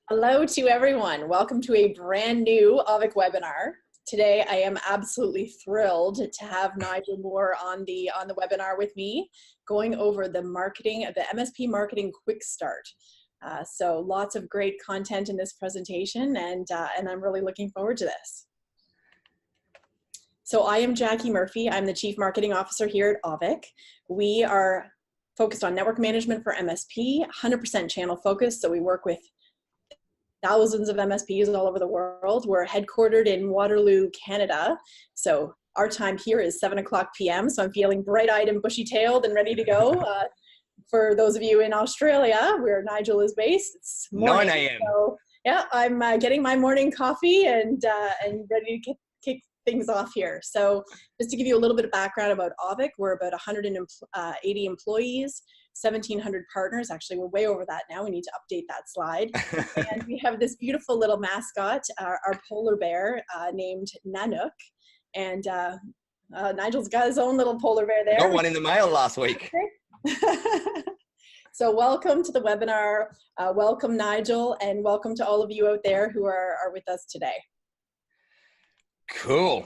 Hello to everyone. Welcome to a brand new Auvik webinar. Today, I am absolutely thrilled to have Nigel Moore on the webinar with me, going over the MSP marketing quick start. So lots of great content in this presentation, and I'm really looking forward to this. So I am Jackie Murphy. I'm the Chief Marketing Officer here at Auvik. We are focused on network management for MSP, 100% channel focused. So we work with thousands of MSPs all over the world. We're headquartered in Waterloo, Canada. So our time here is 7 p.m. So I'm feeling bright-eyed and bushy-tailed and ready to go. For those of you in Australia, where Nigel is based, it's morning. 9 a.m. So yeah, I'm getting my morning coffee and ready to kick things off here. So just to give you a little bit of background about Auvik, we're about 180 employees, 1,700 partners. Actually, we're way over that now. We need to update that slide. And we have this beautiful little mascot, our polar bear named Nanook. And Nigel's got his own little polar bear there. Got one in the mail last week. So welcome to the webinar. Welcome, Nigel, and welcome to all of you out there who are with us today. Cool.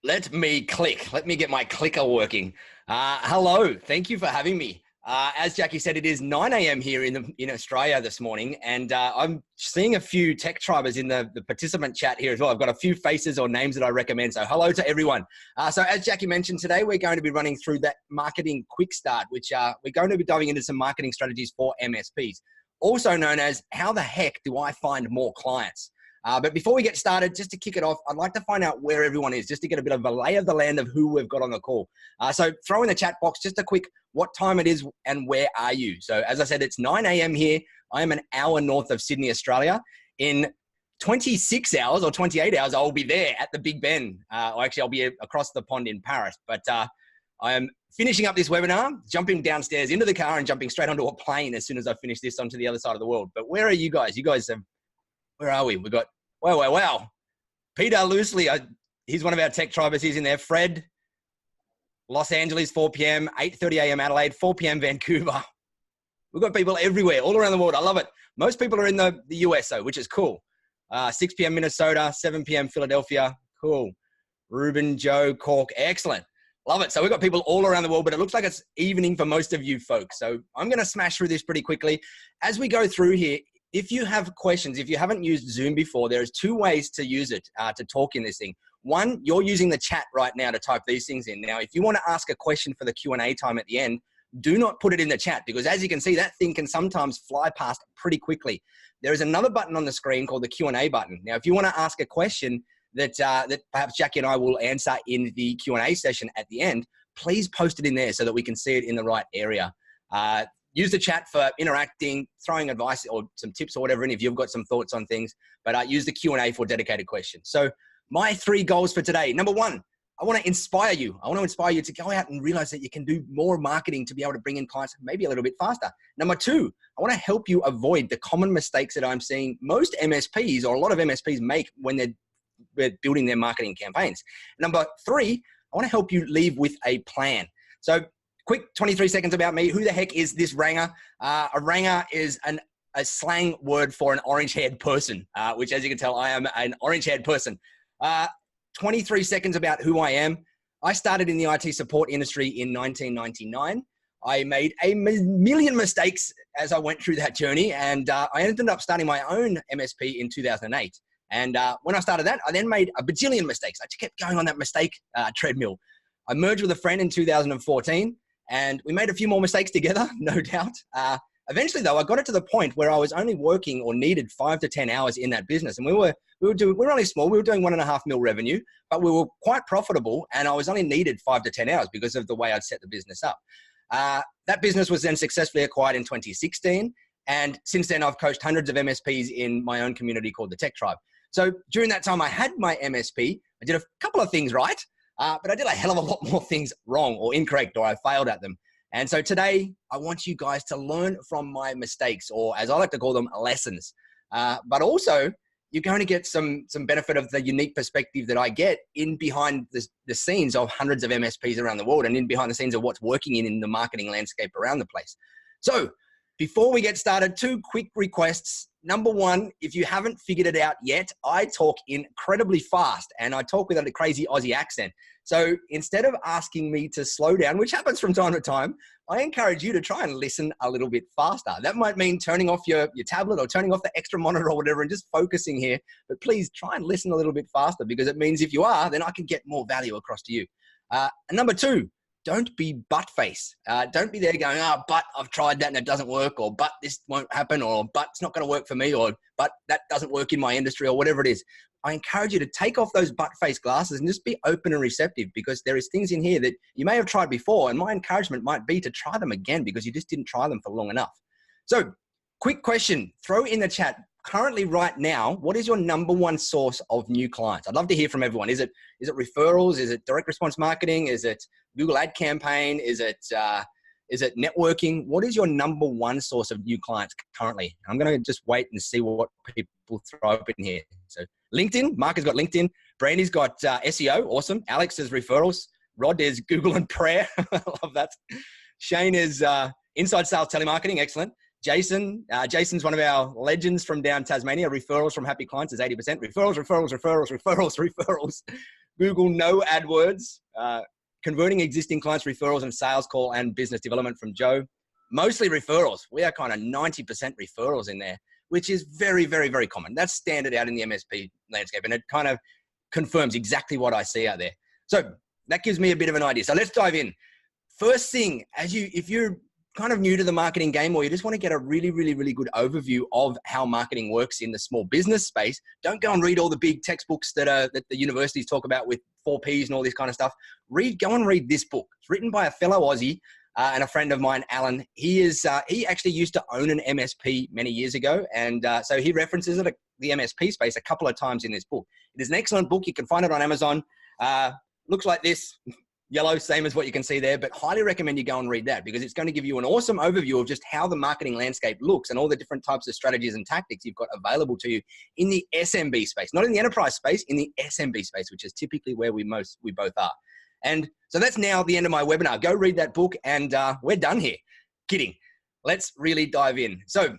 Let me get my clicker working. Hello. Thank you for having me. As Jackie said, it is 9 a.m. here in Australia this morning, and I'm seeing a few tech tribers in the participant chat here as well. I've got a few faces or names that I recommend, so hello to everyone. So as Jackie mentioned, today we're going to be running through that marketing quick start, which we're going to be diving into some marketing strategies for MSPs, also known as how the heck do I find more clients? But before we get started, just to kick it off, I'd like to find out where everyone is, just to get a bit of a lay of the land of who we've got on the call. So throw in the chat box just a quick what time it is and where are you. So as I said, it's 9 a.m. here. I am an hour north of Sydney, Australia. In 26 hours or 28 hours, I'll be there at the Big Ben. Actually, I'll be across the pond in Paris. But I am finishing up this webinar, jumping downstairs into the car and jumping straight onto a plane as soon as I finish this onto the other side of the world. But where are you guys? You guys have, where are we? We've got, wow. Peter Loosely, he's one of our tech tribers. He's in there. Fred, Los Angeles, 4 p.m., 8:30 a.m. Adelaide, 4 p.m. Vancouver. We've got people everywhere, all around the world. I love it. Most people are in the US, though, which is cool. 6 p.m. Minnesota, 7 p.m. Philadelphia. Cool. Ruben, Joe, Cork. Excellent. Love it. So we've got people all around the world, but it looks like it's evening for most of you folks. So I'm going to smash through this pretty quickly. As we go through here, if you have questions, if you haven't used Zoom before, there's two ways to use it, to talk in this thing. One, you're using the chat right now to type these things in. Now, if you want to ask a question for the Q&A time at the end, do not put it in the chat because as you can see, that thing can sometimes fly past pretty quickly. There is another button on the screen called the Q&A button. Now, if you want to ask a question that perhaps Jackie and I will answer in the Q&A session at the end, please post it in there so that we can see it in the right area. Use the chat for interacting, throwing advice or some tips or whatever, and if you've got some thoughts on things, but use the Q&A for dedicated questions. So my 3 goals for today. Number 1, I want to inspire you. I want to inspire you to go out and realize that you can do more marketing to be able to bring in clients maybe a little bit faster. Number 2, I want to help you avoid the common mistakes that I'm seeing most MSPs or a lot of MSPs make when they're building their marketing campaigns. Number 3, I want to help you leave with a plan. So quick 23 seconds about me. Who the heck is this ranger? A ranger is a slang word for an orange-haired person, which as you can tell, I am an orange-haired person. 23 seconds about who I am. I started in the IT support industry in 1999. I made a million mistakes as I went through that journey, and I ended up starting my own MSP in 2008. And when I started that, I then made a bajillion mistakes. I just kept going on that mistake treadmill. I merged with a friend in 2014. And we made a few more mistakes together, no doubt. Eventually, though, I got it to the point where I was only working or needed 5 to 10 hours in that business. And we were only small. We were doing $1.5 million revenue, but we were quite profitable. And I was only needed 5 to 10 hours because of the way I'd set the business up. That business was then successfully acquired in 2016. And since then, I've coached hundreds of MSPs in my own community called the Tech Tribe. So during that time, I had my MSP. I did a couple of things right. But I did a hell of a lot more things wrong or incorrect, or I failed at them. And so today, I want you guys to learn from my mistakes, or as I like to call them, lessons. But also, you're going to get some benefit of the unique perspective that I get in behind the scenes of hundreds of MSPs around the world and in behind the scenes of what's working in the marketing landscape around the place. So before we get started, 2 quick requests. Number one, if you haven't figured it out yet, I talk incredibly fast and I talk with a crazy Aussie accent. So instead of asking me to slow down, which happens from time to time, I encourage you to try and listen a little bit faster. That might mean turning off your tablet or turning off the extra monitor or whatever and just focusing here. But please try and listen a little bit faster, because it means if you are, then I can get more value across to you. And number 2, don't be butt face. Don't be there going, oh, but I've tried that and it doesn't work, or but this won't happen, or but it's not going to work for me, or but that doesn't work in my industry, or whatever it is. I encourage you to take off those butt face glasses and just be open and receptive, because there is things in here that you may have tried before, and my encouragement might be to try them again because you just didn't try them for long enough. So quick question, throw in the chat. Currently right now, what is your number 1 source of new clients? I'd love to hear from everyone. Is it referrals? Is it direct response marketing? Is it Google ad campaign? Is it networking? What is your number 1 source of new clients currently? I'm going to just wait and see what people throw up in here. So LinkedIn, Mark has got LinkedIn. Brandy's got SEO, awesome. Alex is referrals. Rod is Google and prayer. I love that. Shane is inside sales telemarketing, excellent. Jason's one of our legends from down Tasmania. Referrals from happy clients is 80%. Referrals. Google no AdWords. Converting existing clients, referrals, and sales call and business development from Joe. Mostly referrals. We are kind of 90% referrals in there, which is very, very, very common. That's standard out in the MSP landscape, and it kind of confirms exactly what I see out there. So that gives me a bit of an idea. So let's dive in. First thing, if you're kind of new to the marketing game, or you just want to get a really, really, really good overview of how marketing works in the small business space, don't go and read all the big textbooks that the universities talk about with 4 Ps and all this kind of stuff. Go and read this book. It's written by a fellow Aussie and a friend of mine, Alan. He actually used to own an MSP many years ago, and so he references the MSP space a couple of times in this book. It is an excellent book. You can find it on Amazon. Looks like this. Yellow, same as what you can see there, but highly recommend you go and read that, because it's going to give you an awesome overview of just how the marketing landscape looks and all the different types of strategies and tactics you've got available to you in the SMB space, not in the enterprise space, in the SMB space, which is typically where we both are. And so that's now the end of my webinar. Go read that book, and we're done here. Kidding. Let's really dive in. So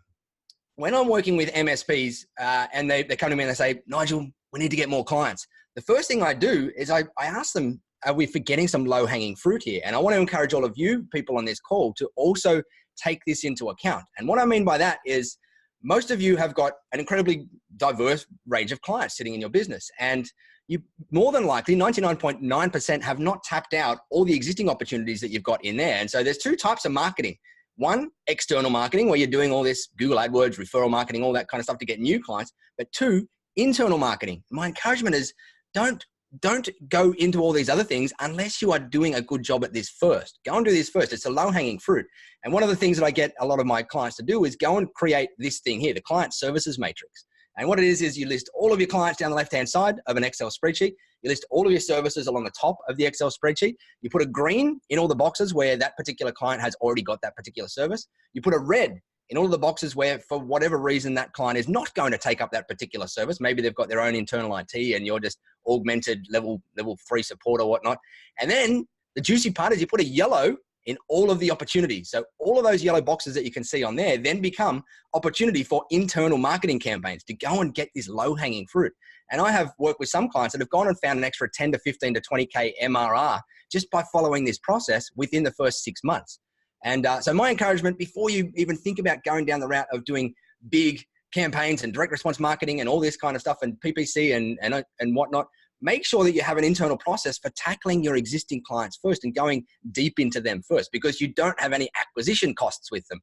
when I'm working with MSPs and they come to me and they say, Nigel, we need to get more clients. The first thing I do is I ask them, are we forgetting some low-hanging fruit here? And I want to encourage all of you people on this call to also take this into account. And what I mean by that is most of you have got an incredibly diverse range of clients sitting in your business. And you more than likely, 99.9% have not tapped out all the existing opportunities that you've got in there. And so there's 2 types of marketing. One, external marketing, where you're doing all this Google AdWords, referral marketing, all that kind of stuff to get new clients. But 2, internal marketing. My encouragement is don't go into all these other things unless you are doing a good job at this first. Go and do this first. It's a low-hanging fruit. And one of the things that I get a lot of my clients to do is go and create this thing here, the client services matrix. And what it is you list all of your clients down the left-hand side of an Excel spreadsheet. You list all of your services along the top of the Excel spreadsheet. You put a green in all the boxes where that particular client has already got that particular service. You put a red in all of the boxes where, for whatever reason, that client is not going to take up that particular service. Maybe they've got their own internal IT and you're just augmented level 3 support or whatnot. And then the juicy part is you put a yellow in all of the opportunities. So all of those yellow boxes that you can see on there then become opportunity for internal marketing campaigns to go and get this low-hanging fruit. And I have worked with some clients that have gone and found an extra 10 to 15 to 20K MRR just by following this process within the first 6 months. And so my encouragement, before you even think about going down the route of doing big campaigns and direct response marketing and all this kind of stuff and PPC and whatnot, make sure that you have an internal process for tackling your existing clients first and going deep into them first, because you don't have any acquisition costs with them.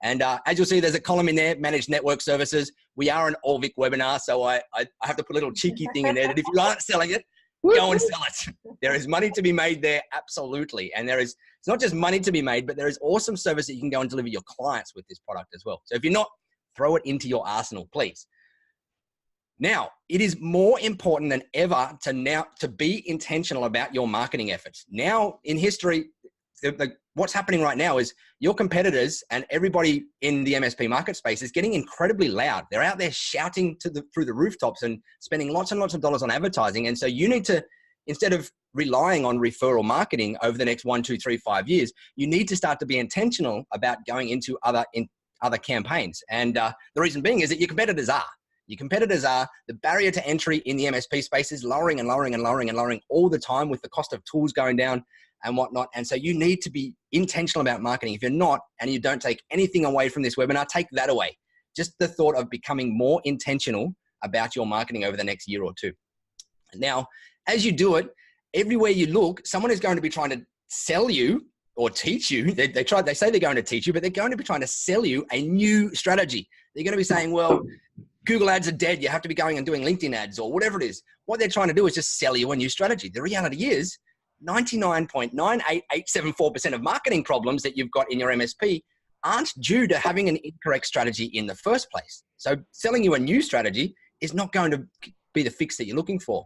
And as you'll see, there's a column in there, managed network services. We are an Auvik webinar, so I have to put a little cheeky thing in there that if you aren't selling it, go and sell it. There is money to be made there, absolutely. And it's not just money to be made, but there is awesome service that you can go and deliver your clients with this product as well. So if you're not, throw it into your arsenal, please. Now, it is more important than ever to be intentional about your marketing efforts. Now, in history, what's happening right now is your competitors and everybody in the MSP market space is getting incredibly loud. They're out there shouting through the rooftops and spending lots and lots of dollars on advertising. And so you need to, instead of relying on referral marketing over the next 1, 2, 3, 5 years, you need to start to be intentional about going into other other campaigns. And the reason being is that your competitors are. Your competitors are, the barrier to entry in the MSP space is lowering and lowering and lowering and lowering all the time with the cost of tools going down and whatnot. And so you need to be intentional about marketing. If you're not, and you don't take anything away from this webinar, take that away. Just the thought of becoming more intentional about your marketing over the next year or two. Now, as you do it, everywhere you look, someone is going to be trying to sell you or teach you. They say they're going to teach you, but they're going to be trying to sell you a new strategy. They're going to be saying, well, Google ads are dead. You have to be going and doing LinkedIn ads or whatever it is. What they're trying to do is just sell you a new strategy. The reality is 99.98874% of marketing problems that you've got in your MSP aren't due to having an incorrect strategy in the first place. So selling you a new strategy is not going to be the fix that you're looking for.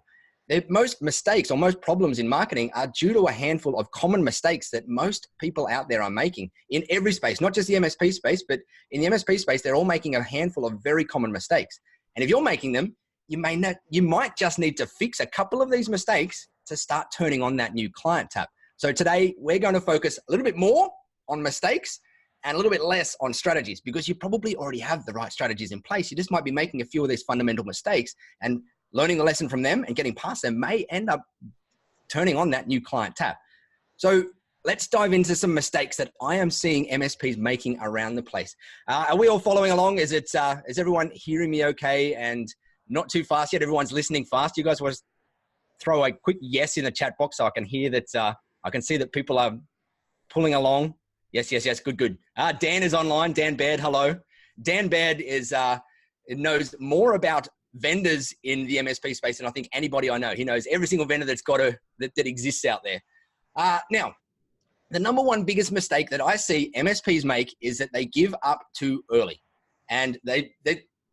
Most mistakes or most problems in marketing are due to a handful of common mistakes that most people out there are making in every space, not just the MSP space, but in the MSP space, they're all making a handful of very common mistakes. And if you're making them, you might just need to fix a couple of these mistakes to start turning on that new client tab. So today we're going to focus a little bit more on mistakes and a little bit less on strategies, because you probably already have the right strategies in place. You just might be making a few of these fundamental mistakes, and learning the lesson from them and getting past them may end up turning on that new client tab. So let's dive into some mistakes that I am seeing MSPs making around the place. Are we all following along? Is everyone hearing me okay and not too fast yet? Everyone's listening fast. You guys want to throw a quick yes in the chat box so I can hear that. I can see that people are pulling along. Yes. Good. Dan is online. Dan Baird, hello. Dan Baird knows more about vendors in the MSP space than I think anybody I know. He knows every single vendor that exists out there. Now, the number one biggest mistake that I see MSPs make is that they give up too early. And the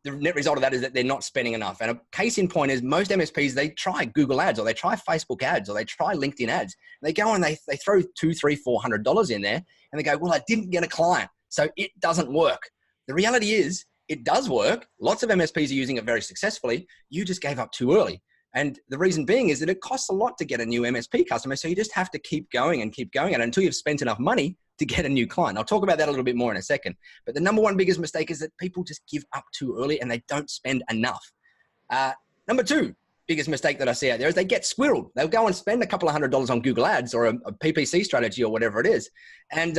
net result of that is that they're not spending enough. And a case in point is most MSPs, they try Google ads or they try Facebook ads or they try LinkedIn ads. They go and they throw $200, $300, $400 in there and they go, well, I didn't get a client, so it doesn't work. The reality is, it does work. Lots of MSPs are using it very successfully. You just gave up too early. And the reason being is that it costs a lot to get a new MSP customer. So you just have to keep going and keep going until you've spent enough money to get a new client. I'll talk about that a little bit more in a second. But the number one biggest mistake is that people just give up too early and they don't spend enough. Number two biggest mistake that I see out there is they get squirreled. They'll go and spend a couple of $100 on Google ads or a PPC strategy or whatever it is. And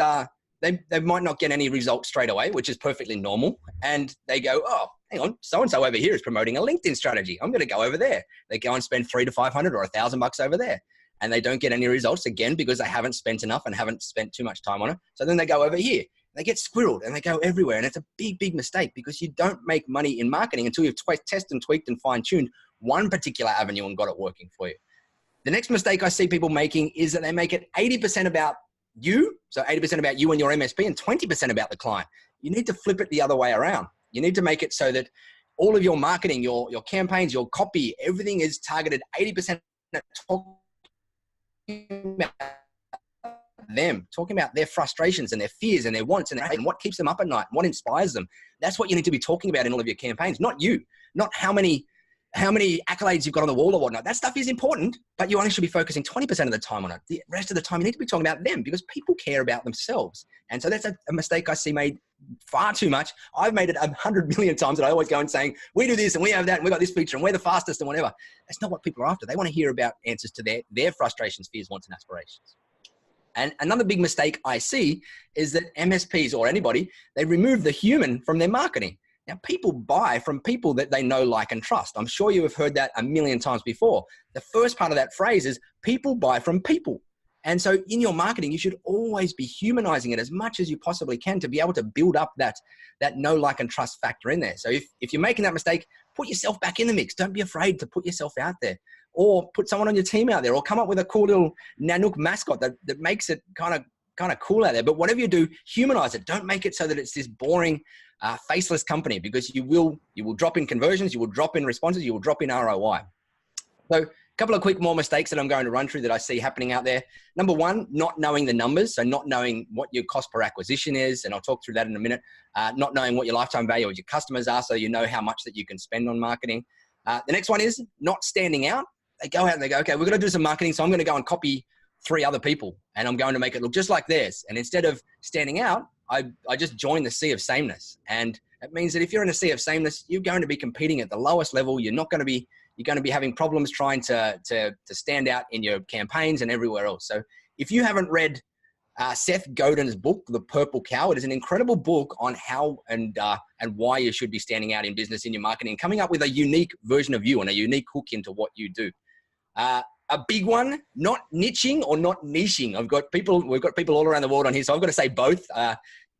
they might not get any results straight away, which is perfectly normal. And they go, oh, hang on, so-and-so over here is promoting a LinkedIn strategy. I'm going to go over there. They go and spend $300 to $500 or $1,000 over there. And they don't get any results, again, because they haven't spent enough and haven't spent too much time on it. So then they go over here. They get squirreled and they go everywhere. And it's a big, big mistake, because you don't make money in marketing until you've tested and tweaked and fine-tuned one particular avenue and got it working for you. The next mistake I see people making is that they make it 80% about you. So 80% about you and your MSP and 20% about the client. You need to flip it the other way around. You need to make it so that all of your marketing, your campaigns, your copy, everything is targeted 80% at talking about them, talking about their frustrations and their fears and their wants and what keeps them up at night, what inspires them. That's what you need to be talking about in all of your campaigns, not you, not how many accolades you've got on the wall or whatnot. That stuff is important, but you only should be focusing 20% of the time on it. The rest of the time, you need to be talking about them, because people care about themselves. And so that's a mistake I see made far too much. I've made it 100 million times, and I always go and saying, we do this and we have that and we got this feature and we're the fastest and whatever. That's not what people are after. They want to hear about answers to their frustrations, fears, wants, and aspirations. And another big mistake I see is that MSPs or anybody, they remove the human from their marketing. Now, people buy from people that they know, like, and trust. I'm sure you have heard that a million times before. The first part of that phrase is people buy from people. And so in your marketing, you should always be humanizing it as much as you possibly can to be able to build up that know, like, and trust factor in there. So if you're making that mistake, put yourself back in the mix. Don't be afraid to put yourself out there, or put someone on your team out there, or come up with a cool little Nanook mascot that makes it kind of cool out there. But whatever you do, humanize it. Don't make it so that it's this boring, faceless company, because you will drop in conversions, you will drop in responses, you will drop in ROI. So a couple of quick more mistakes that I'm going to run through that I see happening out there. Number one, not knowing the numbers. So not knowing what your cost per acquisition is. And I'll talk through that in a minute. Not knowing what your lifetime value of your customers are, so you know how much that you can spend on marketing. The next one is not standing out. They go out and they go, okay, we're going to do some marketing. So I'm going to go and copy 3 other people and I'm going to make it look just like theirs. And instead of standing out, I just joined the sea of sameness. And it means that if you're in a sea of sameness, you're going to be competing at the lowest level. You're going to be having problems trying to stand out in your campaigns and everywhere else. So if you haven't read Seth Godin's book, The Purple Cow, it is an incredible book on how and why you should be standing out in business, in your marketing, coming up with a unique version of you and a unique hook into what you do. A big one, not niching or not niching. We've got people all around the world on here, so I've got to say both.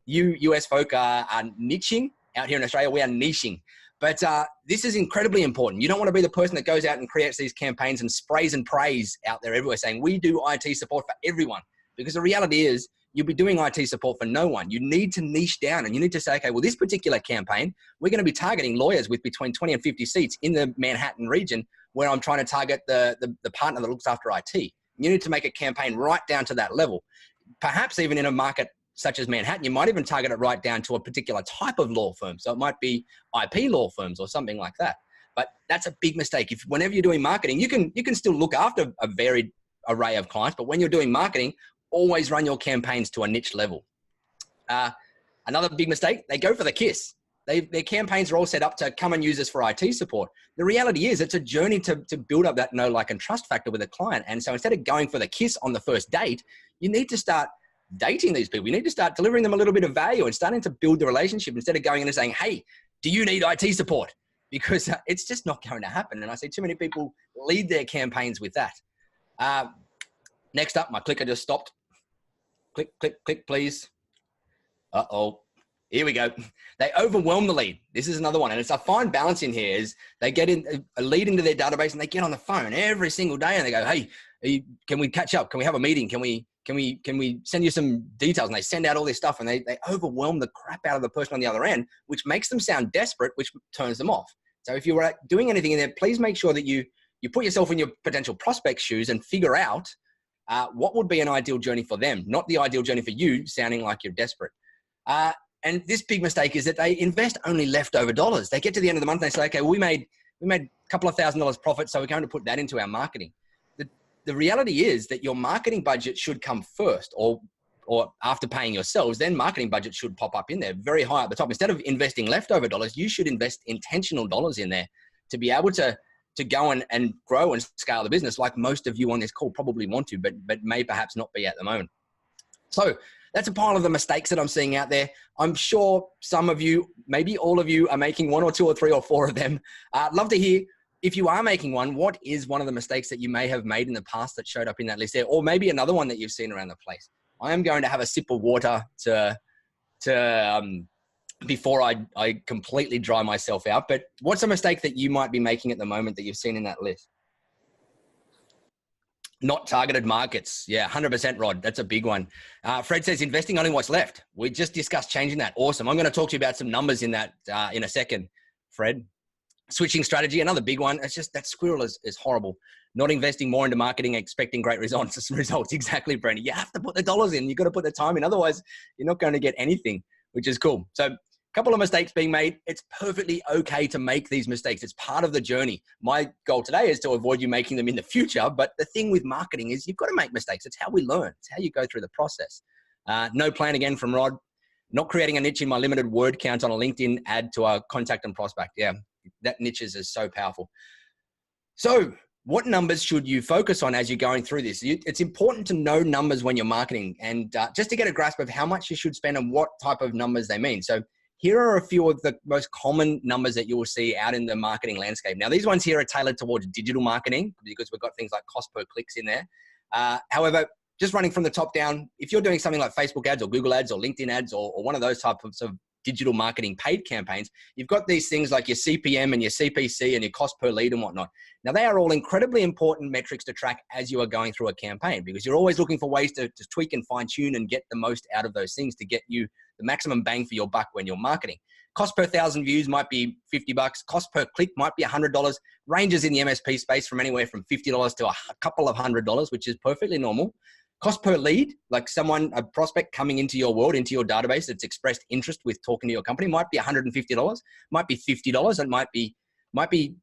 You US folk are niching. Out here in Australia, we are niching. But this is incredibly important. You don't want to be the person that goes out and creates these campaigns and sprays and prays out there everywhere saying, we do IT support for everyone. Because the reality is, you'll be doing IT support for no one. You need to niche down and you need to say, okay, well, this particular campaign, we're going to be targeting lawyers with between 20 and 50 seats in the Manhattan region where I'm trying to target the partner that looks after IT. You need to make a campaign right down to that level. Perhaps even in a market such as Manhattan, you might even target it right down to a particular type of law firm. So it might be IP law firms or something like that. But that's a big mistake. Whenever you're doing marketing, you can still look after a varied array of clients, but when you're doing marketing, always run your campaigns to a niche level. Another big mistake, they go for the kiss. Their campaigns are all set up to come and use us for IT support. The reality is it's a journey to build up that know, like, and trust factor with a client. And so instead of going for the kiss on the first date, you need to start dating these people. You need to start delivering them a little bit of value and starting to build the relationship instead of going in and saying, hey, do you need IT support? Because it's just not going to happen. And I see too many people lead their campaigns with that. Next up, my clicker just stopped. Click, click, click, please. Uh-oh. Here we go. They overwhelm the lead. This is another one. And it's a fine balance in here is they get in a lead into their database and they get on the phone every single day and they go, hey, can we catch up? Can we have a meeting? Can we send you some details? And they send out all this stuff and they overwhelm the crap out of the person on the other end, which makes them sound desperate, which turns them off. So if you're doing anything in there, please make sure that you put yourself in your potential prospect's shoes and figure out what would be an ideal journey for them, not the ideal journey for you sounding like you're desperate. And this big mistake is that they invest only leftover dollars. They get to the end of the month and they say, okay, well, we made a couple of $1,000 profit, so we're going to put that into our marketing. The reality is that your marketing budget should come first, or after paying yourselves, then marketing budget should pop up in there very high at the top. Instead of investing leftover dollars, you should invest intentional dollars in there to be able to go and grow and scale the business like most of you on this call probably want to, but may perhaps not be at the moment. So that's a pile of the mistakes that I'm seeing out there. I'm sure some of you, maybe all of you, are making one or two or three or four of them. I'd love to hear, if you are making one, what is one of the mistakes that you may have made in the past that showed up in that list there, or maybe another one that you've seen around the place. I am going to have a sip of water before I completely dry myself out. But what's a mistake that you might be making at the moment that you've seen in that list? Not targeted markets. Yeah, 100%, Rod. That's a big one. Fred says investing only what's left. We just discussed changing that. Awesome. I'm going to talk to you about some numbers in that in a second, Fred. Switching strategy, another big one. It's just that squirrel is horrible. Not investing more into marketing, expecting great results. Exactly, Brandon. You have to put the dollars in. You've got to put the time in. Otherwise, you're not going to get anything, which is cool. So a couple of mistakes being made. It's perfectly okay to make these mistakes. It's part of the journey. My goal today is to avoid you making them in the future. But the thing with marketing is you've got to make mistakes. It's how we learn. It's how you go through the process. No plan again from Rod. Not creating a niche in my limited word count on a LinkedIn ad to our contact and prospect. Yeah, that niches is so powerful. So what numbers should you focus on as you're going through this? It's important to know numbers when you're marketing and just to get a grasp of how much you should spend and what type of numbers they mean. So here are a few of the most common numbers that you will see out in the marketing landscape. Now, these ones here are tailored towards digital marketing because we've got things like cost per clicks in there. However, just running from the top down, if you're doing something like Facebook ads or Google ads or LinkedIn ads or one of those types of digital marketing paid campaigns, you've got these things like your CPM and your CPC and your cost per lead and whatnot. Now, they are all incredibly important metrics to track as you are going through a campaign because you're always looking for ways to tweak and fine tune and get the most out of those things to get you the maximum bang for your buck when you're marketing. Cost per 1,000 views might be $50. Cost per click might be $100. Ranges in the MSP space from anywhere from $50 to a couple of $100, which is perfectly normal. Cost per lead, like a prospect coming into your world, into your database that's expressed interest with talking to your company, might be $150, might be $50, and might be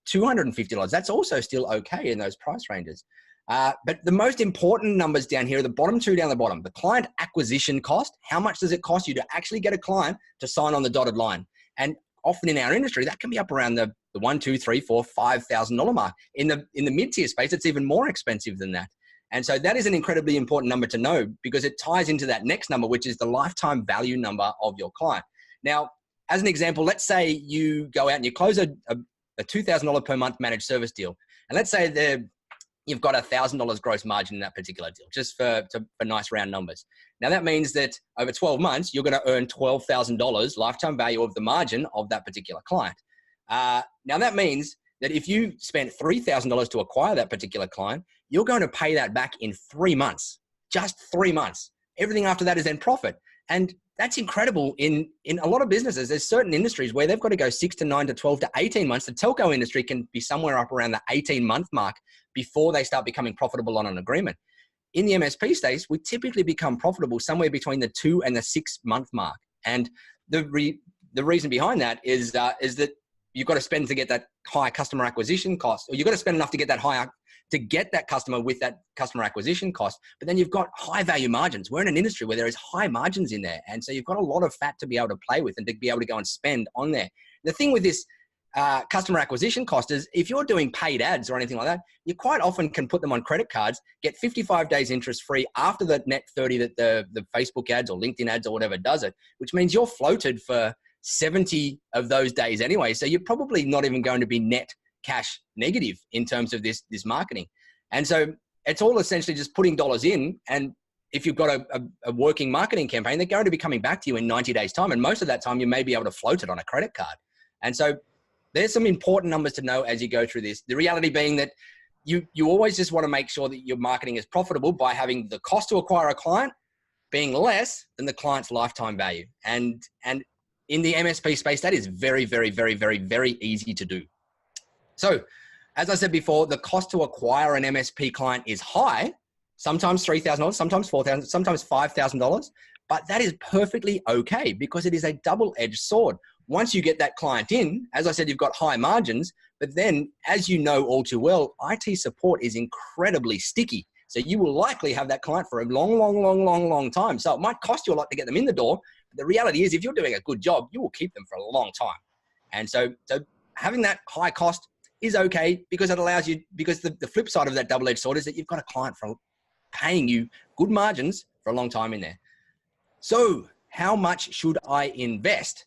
$250. That's also still okay in those price ranges. But the most important numbers down here are the bottom two down the bottom. The client acquisition cost. How much does it cost you to actually get a client to sign on the dotted line? And often in our industry, that can be up around the $1,000, $2,000, $3,000, $4,000, $5,000 mark. In the mid-tier space, it's even more expensive than that. And so that is an incredibly important number to know because it ties into that next number, which is the lifetime value number of your client. Now, as an example, let's say you go out and you close a $2,000 per month managed service deal. And let's say you've got $1,000 gross margin in that particular deal, just for nice round numbers. Now that means that over 12 months, you're going to earn $12,000 lifetime value of the margin of that particular client. Now that means that if you spent $3,000 to acquire that particular client, you're going to pay that back in 3 months, just 3 months. Everything after that is then profit. And that's incredible in a lot of businesses. There's certain industries where they've got to go 6 to 9 to 12 to 18 months. The telco industry can be somewhere up around the 18-month mark before they start becoming profitable on an agreement. In the MSP space, we typically become profitable somewhere between the 2 and the 6 month mark. And the reason behind that is that you've got to spend to get that high customer acquisition cost, or you've got to spend enough to get that higher to get that customer with that customer acquisition cost. But then you've got high value margins. We're in an industry where there is high margins in there. And so you've got a lot of fat to be able to play with and to be able to go and spend on there. The thing with this customer acquisition cost is if you're doing paid ads or anything like that, you quite often can put them on credit cards, get 55 days interest free after the net 30 that the Facebook ads or LinkedIn ads or whatever does it, which means you're floated for 70 of those days anyway. So you're probably not even going to be net cash negative in terms of this marketing. And so it's all essentially just putting dollars in. And if you've got a working marketing campaign, they're going to be coming back to you in 90 days time. And most of that time you may be able to float it on a credit card. And so there's some important numbers to know as you go through this. The reality being that you always just want to make sure that your marketing is profitable by having the cost to acquire a client being less than the client's lifetime value. And in the MSP space, that is very, very, very, very, very easy to do. So as I said before, the cost to acquire an MSP client is high, sometimes $3,000, sometimes $4,000, sometimes $5,000, but that is perfectly okay because it is a double-edged sword. Once you get that client in, as I said, you've got high margins, but then as you know all too well, IT support is incredibly sticky. So you will likely have that client for a long, long, long, long, long time. So it might cost you a lot to get them in the door. But the reality is if you're doing a good job, you will keep them for a long time. And so having that high cost is okay because it allows you, because the flip side of that double-edged sword is that you've got a client for paying you good margins for a long time in there. So how much should I invest?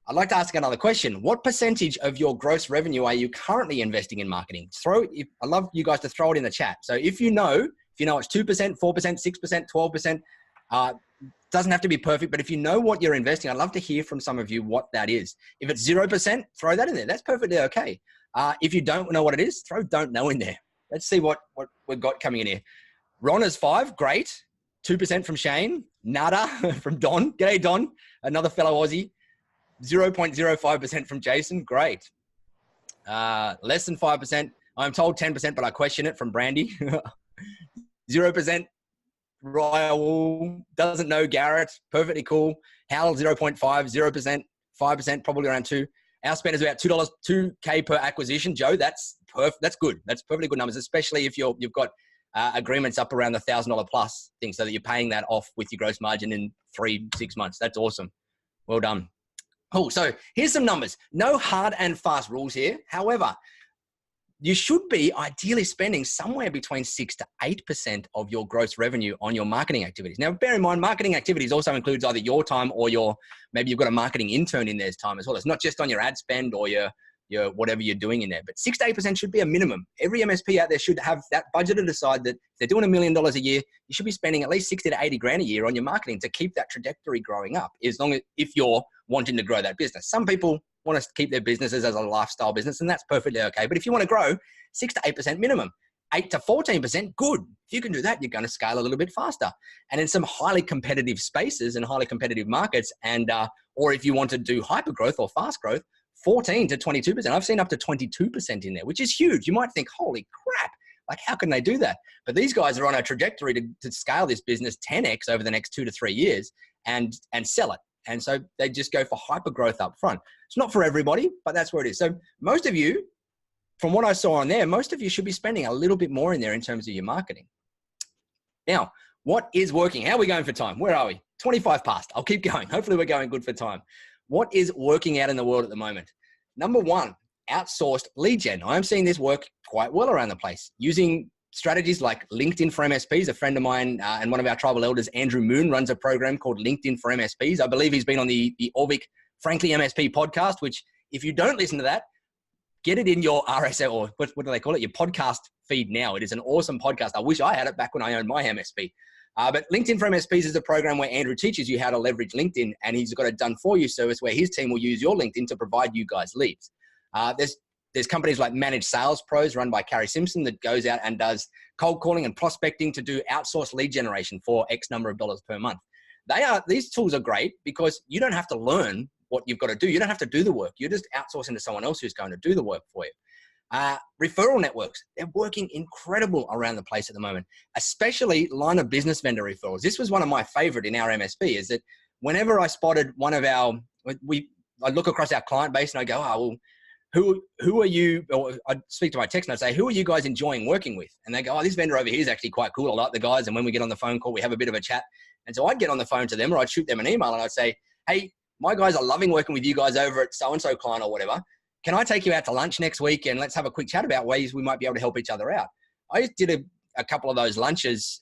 I'd like to ask another question. What percentage of your gross revenue are you currently investing in marketing? I'd love you guys to throw it in the chat. So if you know it's 2%, 4%, 6%, 12%, doesn't have to be perfect, but if you know what you're investing, I'd love to hear from some of you what that is. If it's 0%, throw that in there. That's perfectly okay. If you don't know what it is, throw don't know in there. Let's see what we've got coming in here. Ron is 5, great. 2% from Shane. Nada from Don. G'day, Don. Another fellow Aussie. 0.05% from Jason. Great. Less than 5%. I'm told 10%, but I question it from Brandy. 0%. Ryle doesn't know Garrett. Perfectly cool. Hal 0.5, 0%, 5%, probably around 2. Our spend is about $2K per acquisition. Joe, that's perfect. That's good. That's perfectly good numbers, especially if you've got agreements up around the $1,000 plus thing, so that you're paying that off with your gross margin in 3-6 months. That's awesome. Well done. Cool. So here's some numbers. No hard and fast rules here. However, you should be ideally spending somewhere between 6 to 8% of your gross revenue on your marketing activities. Now, bear in mind, marketing activities also includes either your time or maybe you've got a marketing intern in there's time as well. It's not just on your ad spend or your whatever you're doing in there, but 6 to 8% should be a minimum. Every MSP out there should have that budgeted aside that if they're doing $1 million a year, you should be spending at least 60 to 80 grand a year on your marketing to keep that trajectory growing up, if you're wanting to grow that business. Some people want to keep their businesses as a lifestyle business, and that's perfectly okay. But if you want to grow, 6 to 8% minimum, 8 to 14%, good. If you can do that, you're going to scale a little bit faster. And in some highly competitive spaces and highly competitive markets, and or if you want to do hyper growth or fast growth, 14 to 22%. I've seen up to 22% in there, which is huge. You might think, holy crap, like how can they do that? But these guys are on a trajectory to scale this business 10x over the next 2 to 3 years and sell it. And so they just go for hyper growth up front. It's not for everybody, but that's where it is. So most of you from what I saw on there, most of you should be spending a little bit more in there in terms of your marketing. Now, what is working? How are we going for time? Where are we? 25 past. I'll keep going. Hopefully we're going good for time. What is working out in the world at the moment? Number one, outsourced lead gen. I'm seeing this work quite well around the place using strategies like LinkedIn for MSPs. A friend of mine and one of our tribal elders, Andrew Moon, runs a program called LinkedIn for MSPs. I believe he's been on the Auvik Frankly MSP podcast, which if you don't listen to that, get it in your RSL, or what do they call it? Your podcast feed now. It is an awesome podcast. I wish I had it back when I owned my MSP. But LinkedIn for MSPs is a program where Andrew teaches you how to leverage LinkedIn, and he's got a done for you service where his team will use your LinkedIn to provide you guys leads. There's companies like Managed Sales Pros run by Carrie Simpson that goes out and does cold calling and prospecting to do outsourced lead generation for X number of dollars per month. These tools are great because you don't have to learn what you've got to do. You don't have to do the work. You're just outsourcing to someone else who's going to do the work for you. Referral networks, they're working incredible around the place at the moment, especially line of business vendor referrals. This was one of my favorite in our MSP, is that whenever I spotted one of our, I look across our client base and I go, oh, well, who are you? Or I'd speak to my text and I'd say, who are you guys enjoying working with? And they go, oh, this vendor over here is actually quite cool. I like the guys. And when we get on the phone call, we have a bit of a chat. And so I'd get on the phone to them, or I'd shoot them an email and I'd say, hey, my guys are loving working with you guys over at so-and-so client or whatever. Can I take you out to lunch next week and let's have a quick chat about ways we might be able to help each other out? I did a couple of those lunches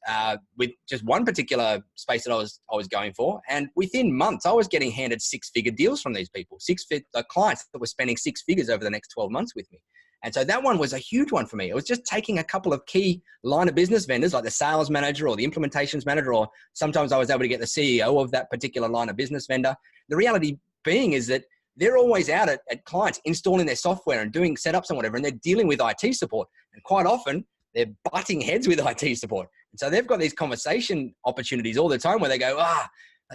with just one particular space that I was going for. And within months, I was getting handed 6-figure deals from these people, the clients that were spending 6 figures over the next 12 months with me. And so that one was a huge one for me. It was just taking a couple of key line of business vendors like the sales manager or the implementations manager, or sometimes I was able to get the CEO of that particular line of business vendor. The reality being is that they're always out at clients installing their software and doing setups and whatever, and they're dealing with IT support. And quite often they're butting heads with IT support. And so they've got these conversation opportunities all the time where they go,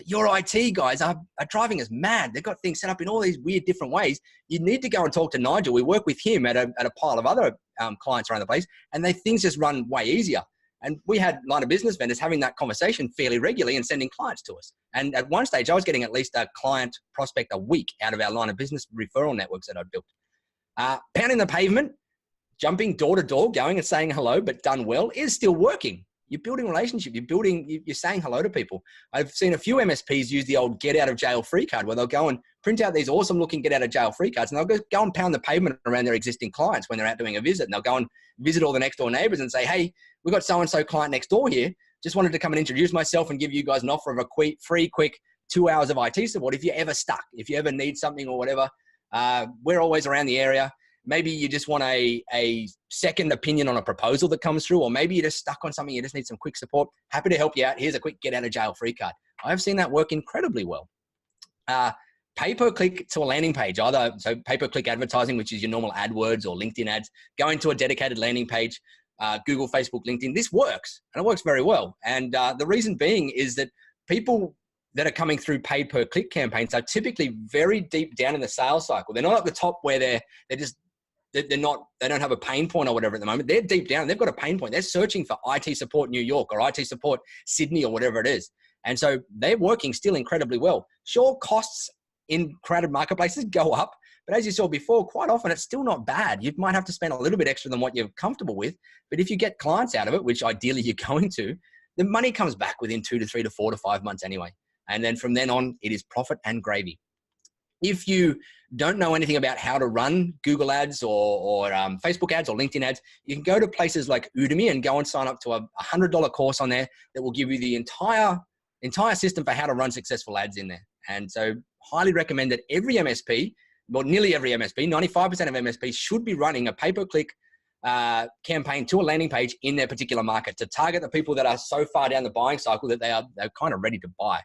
your IT guys are driving us mad. They've got things set up in all these weird different ways. You need to go and talk to Nigel. We work with him at a pile of other clients around the place, and things just run way easier. And we had line of business vendors having that conversation fairly regularly and sending clients to us. And at one stage, I was getting at least a client prospect a week out of our line of business referral networks that I'd built. Pounding the pavement, jumping door to door, going and saying hello, but done well, is still working. You're building relationship. You're saying hello to people. I've seen a few MSPs use the old get out of jail free card, where they'll go and print out these awesome looking get out of jail free cards, and they'll go and pound the pavement around their existing clients when they're out doing a visit. And they'll go and visit all the next door neighbors and say, hey, we've got so-and-so client next door here. Just wanted to come and introduce myself and give you guys an offer of a free, quick 2 hours of IT support. If you're ever stuck, if you ever need something or whatever, we're always around the area. Maybe you just want a second opinion on a proposal that comes through, or maybe you're just stuck on something, you just need some quick support. Happy to help you out. Here's a quick get out of jail free card. I've seen that work incredibly well. Pay-per-click to a landing page, so pay-per-click advertising, which is your normal AdWords or LinkedIn ads, going to a dedicated landing page, Google, Facebook, LinkedIn. This works, and it works very well. And the reason being is that people that are coming through pay-per-click campaigns are typically very deep down in the sales cycle. They're not at the top where they don't have a pain point or whatever at the moment. They're deep down. They've got a pain point. They're searching for IT support New York or IT support Sydney or whatever it is. And so they're working still incredibly well. Sure, costs in crowded marketplaces go up, but as you saw before, quite often it's still not bad. You might have to spend a little bit extra than what you're comfortable with, but if you get clients out of it, which ideally you're going to, the money comes back within 2 to 3 to 4 to 5 months anyway. And then from then on, it is profit and gravy. If you don't know anything about how to run Google ads or Facebook ads or LinkedIn ads, you can go to places like Udemy and go and sign up to a $100 course on there that will give you the entire system for how to run successful ads in there. And so highly recommend that every MSP, well, nearly every MSP, 95% of MSPs should be running a pay-per-click campaign to a landing page in their particular market to target the people that are so far down the buying cycle that they're kind of ready to buy.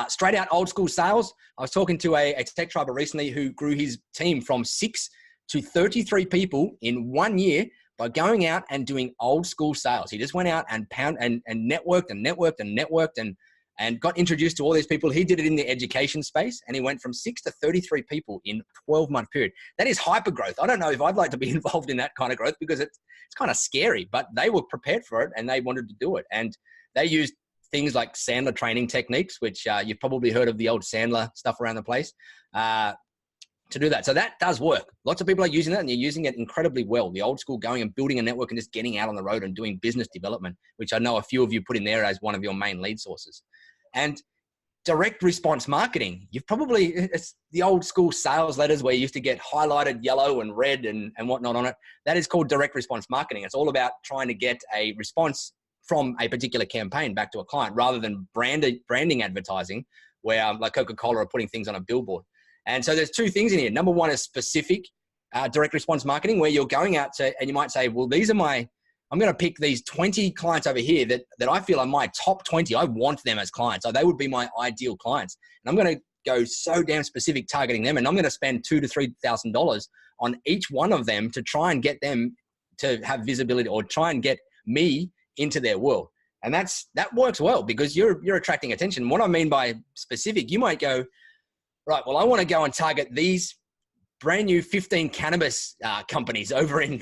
Straight out old school sales. I was talking to a tech triber recently who grew his team from 6 to 33 people in 1 year by going out and doing old school sales. He just went out and networked and got introduced to all these people. He did it in the education space, and he went from 6 to 33 people in a 12-month period. That is hyper growth. I don't know if I'd like to be involved in that kind of growth because it's kind of scary, but they were prepared for it and they wanted to do it. And they used things like Sandler training techniques, which you've probably heard of the old Sandler stuff around the place. to do that. So that does work. Lots of people are using that, and you're using it incredibly well. The old school going and building a network and just getting out on the road and doing business development, which I know a few of you put in there as one of your main lead sources. And direct response marketing, it's the old school sales letters where you used to get highlighted yellow and red and whatnot on it. That is called direct response marketing. It's all about trying to get a response from a particular campaign back to a client rather than branding advertising where like Coca-Cola are putting things on a billboard. And so there's two things in here. Number one is specific direct response marketing, where you're going out to, and you might say, well, I'm going to pick these 20 clients over here that I feel are my top 20. I want them as clients. So they would be my ideal clients. And I'm going to go so damn specific targeting them. And I'm going to spend $2,000 to $3,000 on each one of them to try and get them to have visibility or try and get me into their world. And that works well because you're attracting attention. What I mean by specific, you might go, right, well, I want to go and target these brand new 15 cannabis companies over in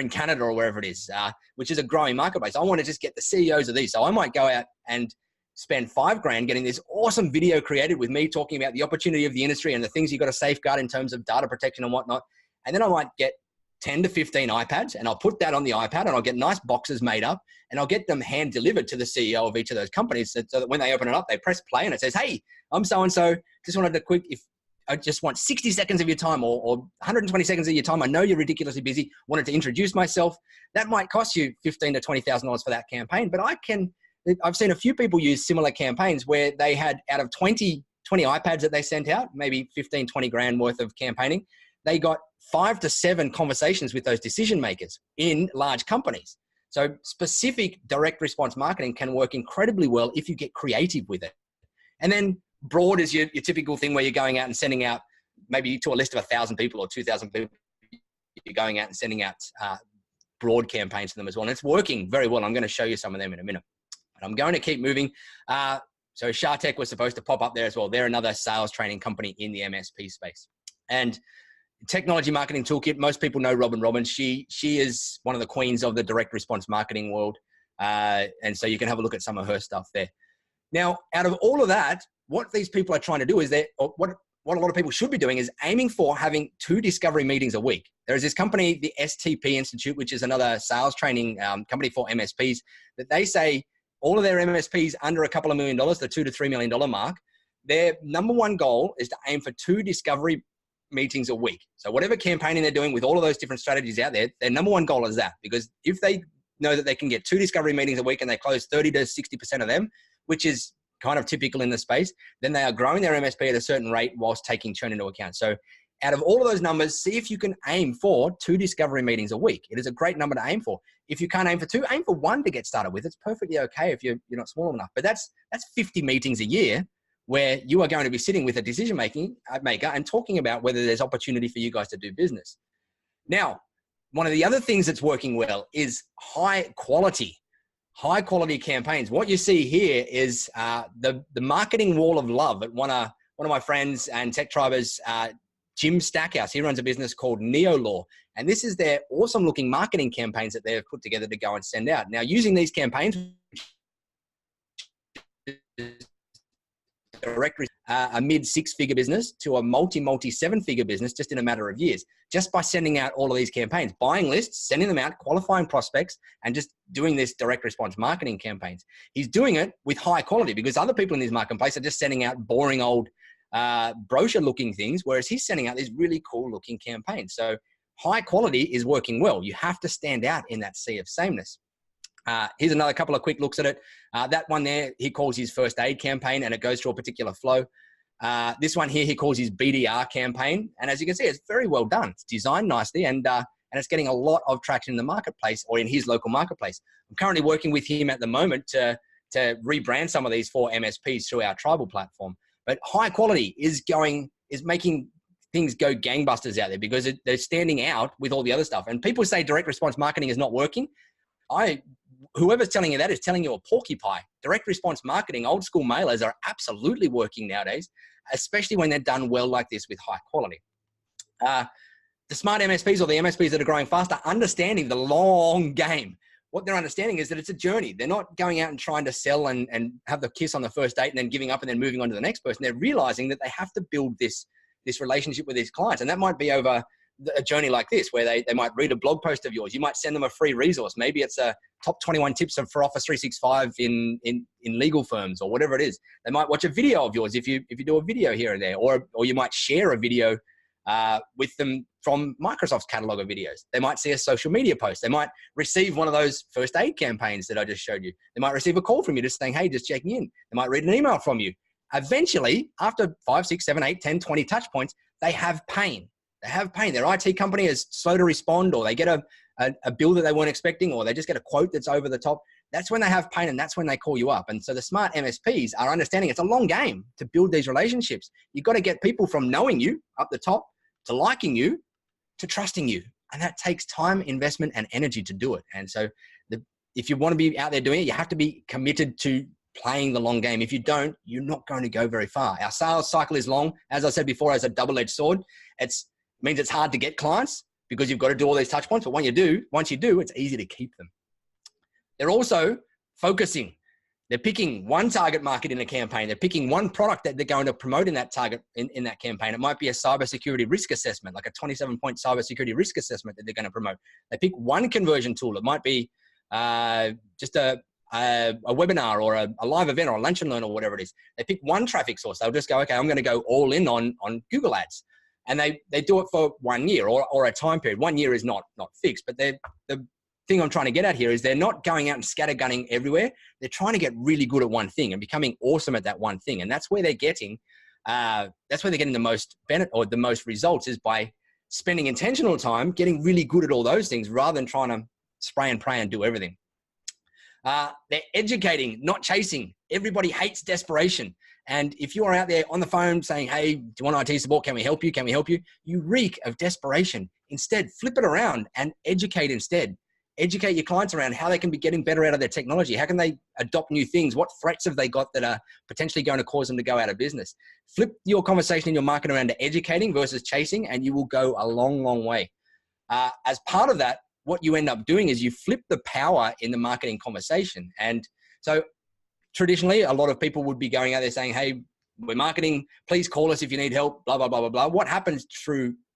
Canada or wherever it is, which is a growing marketplace. I want to just get the CEOs of these. So I might go out and spend $5,000 getting this awesome video created with me talking about the opportunity of the industry and the things you got to safeguard in terms of data protection and whatnot. And then I might get 10 to 15 iPads and I'll put that on the iPad and I'll get nice boxes made up and I'll get them hand delivered to the CEO of each of those companies so that when they open it up, they press play and it says, hey, I'm so-and-so. Just wanted to if I just want 60 seconds of your time or 120 seconds of your time. I know you're ridiculously busy. Wanted to introduce myself. That might cost you $15,000 to $20,000 for that campaign. But I've seen a few people use similar campaigns where they had out of 20 iPads that they sent out, maybe 15, 20 grand worth of campaigning. They got 5 to 7 conversations with those decision makers in large companies. So specific direct response marketing can work incredibly well if you get creative with it. And then broad is your typical thing where you're going out and sending out maybe to a list of 1,000 people or 2,000 people. You're going out and sending out broad campaigns to them as well. And it's working very well. I'm going to show you some of them in a minute. But I'm going to keep moving. So ShaTech was supposed to pop up there as well. They're another sales training company in the MSP space. And Technology Marketing Toolkit, most people know Robin Robbins. She is one of the queens of the direct response marketing world. And so you can have a look at some of her stuff there. Now, out of all of that, what these people are trying to do is what a lot of people should be doing is aiming for having 2 discovery meetings a week. There is this company, the STP Institute, which is another sales training company for MSPs, that they say all of their MSPs under a couple of $1 million, the $2 to $3 million mark, their number one goal is to aim for 2 discovery meetings a week. So whatever campaigning they're doing with all of those different strategies out there, their number one goal is that. Because if they know that they can get 2 discovery meetings a week and they close 30 to 60% of them, which is kind of typical in the space, then they are growing their MSP at a certain rate whilst taking churn into account. So out of all of those numbers, see if you can aim for 2 discovery meetings a week. It is a great number to aim for. If you can't aim for 2, aim for 1 to get started with. It's perfectly okay if you're not small enough. But that's 50 meetings a year where you are going to be sitting with a decision maker and talking about whether there's opportunity for you guys to do business. Now, one of the other things that's working well is high quality campaigns. What you see here is the marketing wall of love at one of my friends and tech tribers, Jim Stackhouse. He runs a business called NeoLaw. And this is their awesome looking marketing campaigns that they've put together to go and send out. Now, using these campaigns, directly a mid 6-figure business to a multi 7-figure business just in a matter of years, just by sending out all of these campaigns, buying lists, sending them out, qualifying prospects, and just doing this direct response marketing campaigns. He's doing it with high quality because other people in this marketplace are just sending out boring old brochure looking things, whereas he's sending out these really cool looking campaigns. So high quality is working well. You have to stand out in that sea of sameness. Here's another couple of quick looks at it. That one there, he calls his first aid campaign and it goes through a particular flow. This one here, he calls his BDR campaign. And as you can see, it's very well done. It's designed nicely and it's getting a lot of traction in the marketplace or in his local marketplace. I'm currently working with him at the moment to rebrand some of these for MSPs through our tribal platform. But high quality is making things go gangbusters out there because they're standing out with all the other stuff. And people say direct response marketing is not working. Whoever's telling you that is telling you a porcupine. Direct response marketing, old school mailers are absolutely working nowadays, especially when they're done well like this with high quality. The smart MSPs or the MSPs that are growing faster, understanding the long game. What they're understanding is that it's a journey. They're not going out and trying to sell and have the kiss on the first date and then giving up and then moving on to the next person. They're realizing that they have to build this this relationship with these clients. And that might be over a journey like this, where they might read a blog post of yours. You might send them a free resource. Maybe it's a top 21 tips for Office 365 in legal firms, or whatever it is. They might watch a video of yours if you do a video here and there, or you might share a video with them from Microsoft's catalog of videos. They might see a social media post. They might receive one of those first aid campaigns that I just showed you. They might receive a call from you just saying, hey, just checking in. They might read an email from you. Eventually, after 5, 6, 7, 8, 10, 20 touch points, they have pain. They have pain. Their IT company is slow to respond, or they get a bill that they weren't expecting, or they just get a quote that's over the top. That's when they have pain, and that's when they call you up. And so the smart MSPs are understanding it's a long game to build these relationships. You've got to get people from knowing you up the top to liking you to trusting you. And that takes time, investment, and energy to do it. And so if you want to be out there doing it, you have to be committed to playing the long game. If you don't, you're not going to go very far. Our sales cycle is long. As I said before, as a double-edged sword, it means it's hard to get clients because you've got to do all these touch points. But once you do, it's easy to keep them. They're also focusing. They're picking one target market in a campaign. They're picking one product that they're going to promote in that target, in that campaign. It might be a cybersecurity risk assessment, like a 27-point cybersecurity risk assessment that they're going to promote. They pick one conversion tool. It might be just a webinar, or a live event, or a lunch and learn, or whatever it is. They pick one traffic source. They'll just go, okay, I'm going to go all in on Google ads. And they do it for 1 year or a time period. 1 year is not fixed, but the thing I'm trying to get at here is they're not going out and scattergunning everywhere. They're trying to get really good at one thing and becoming awesome at that one thing. And that's where they're getting, the most benefit, or the most results, is by spending intentional time getting really good at all those things, rather than trying to spray and pray and do everything. They're educating, not chasing. Everybody hates desperation. And if you are out there on the phone saying, hey, do you want IT support? Can we help you? Can we help you? You reek of desperation. Instead, flip it around and educate instead. Educate your clients around how they can be getting better out of their technology. How can they adopt new things? What threats have they got that are potentially going to cause them to go out of business? Flip your conversation in your market around to educating versus chasing, and you will go a long, long way. As part of that, what you end up doing is you flip the power in the marketing conversation. And so traditionally, a lot of people would be going out there saying, hey, we're marketing, please call us if you need help, blah, blah, blah, blah, blah. What happens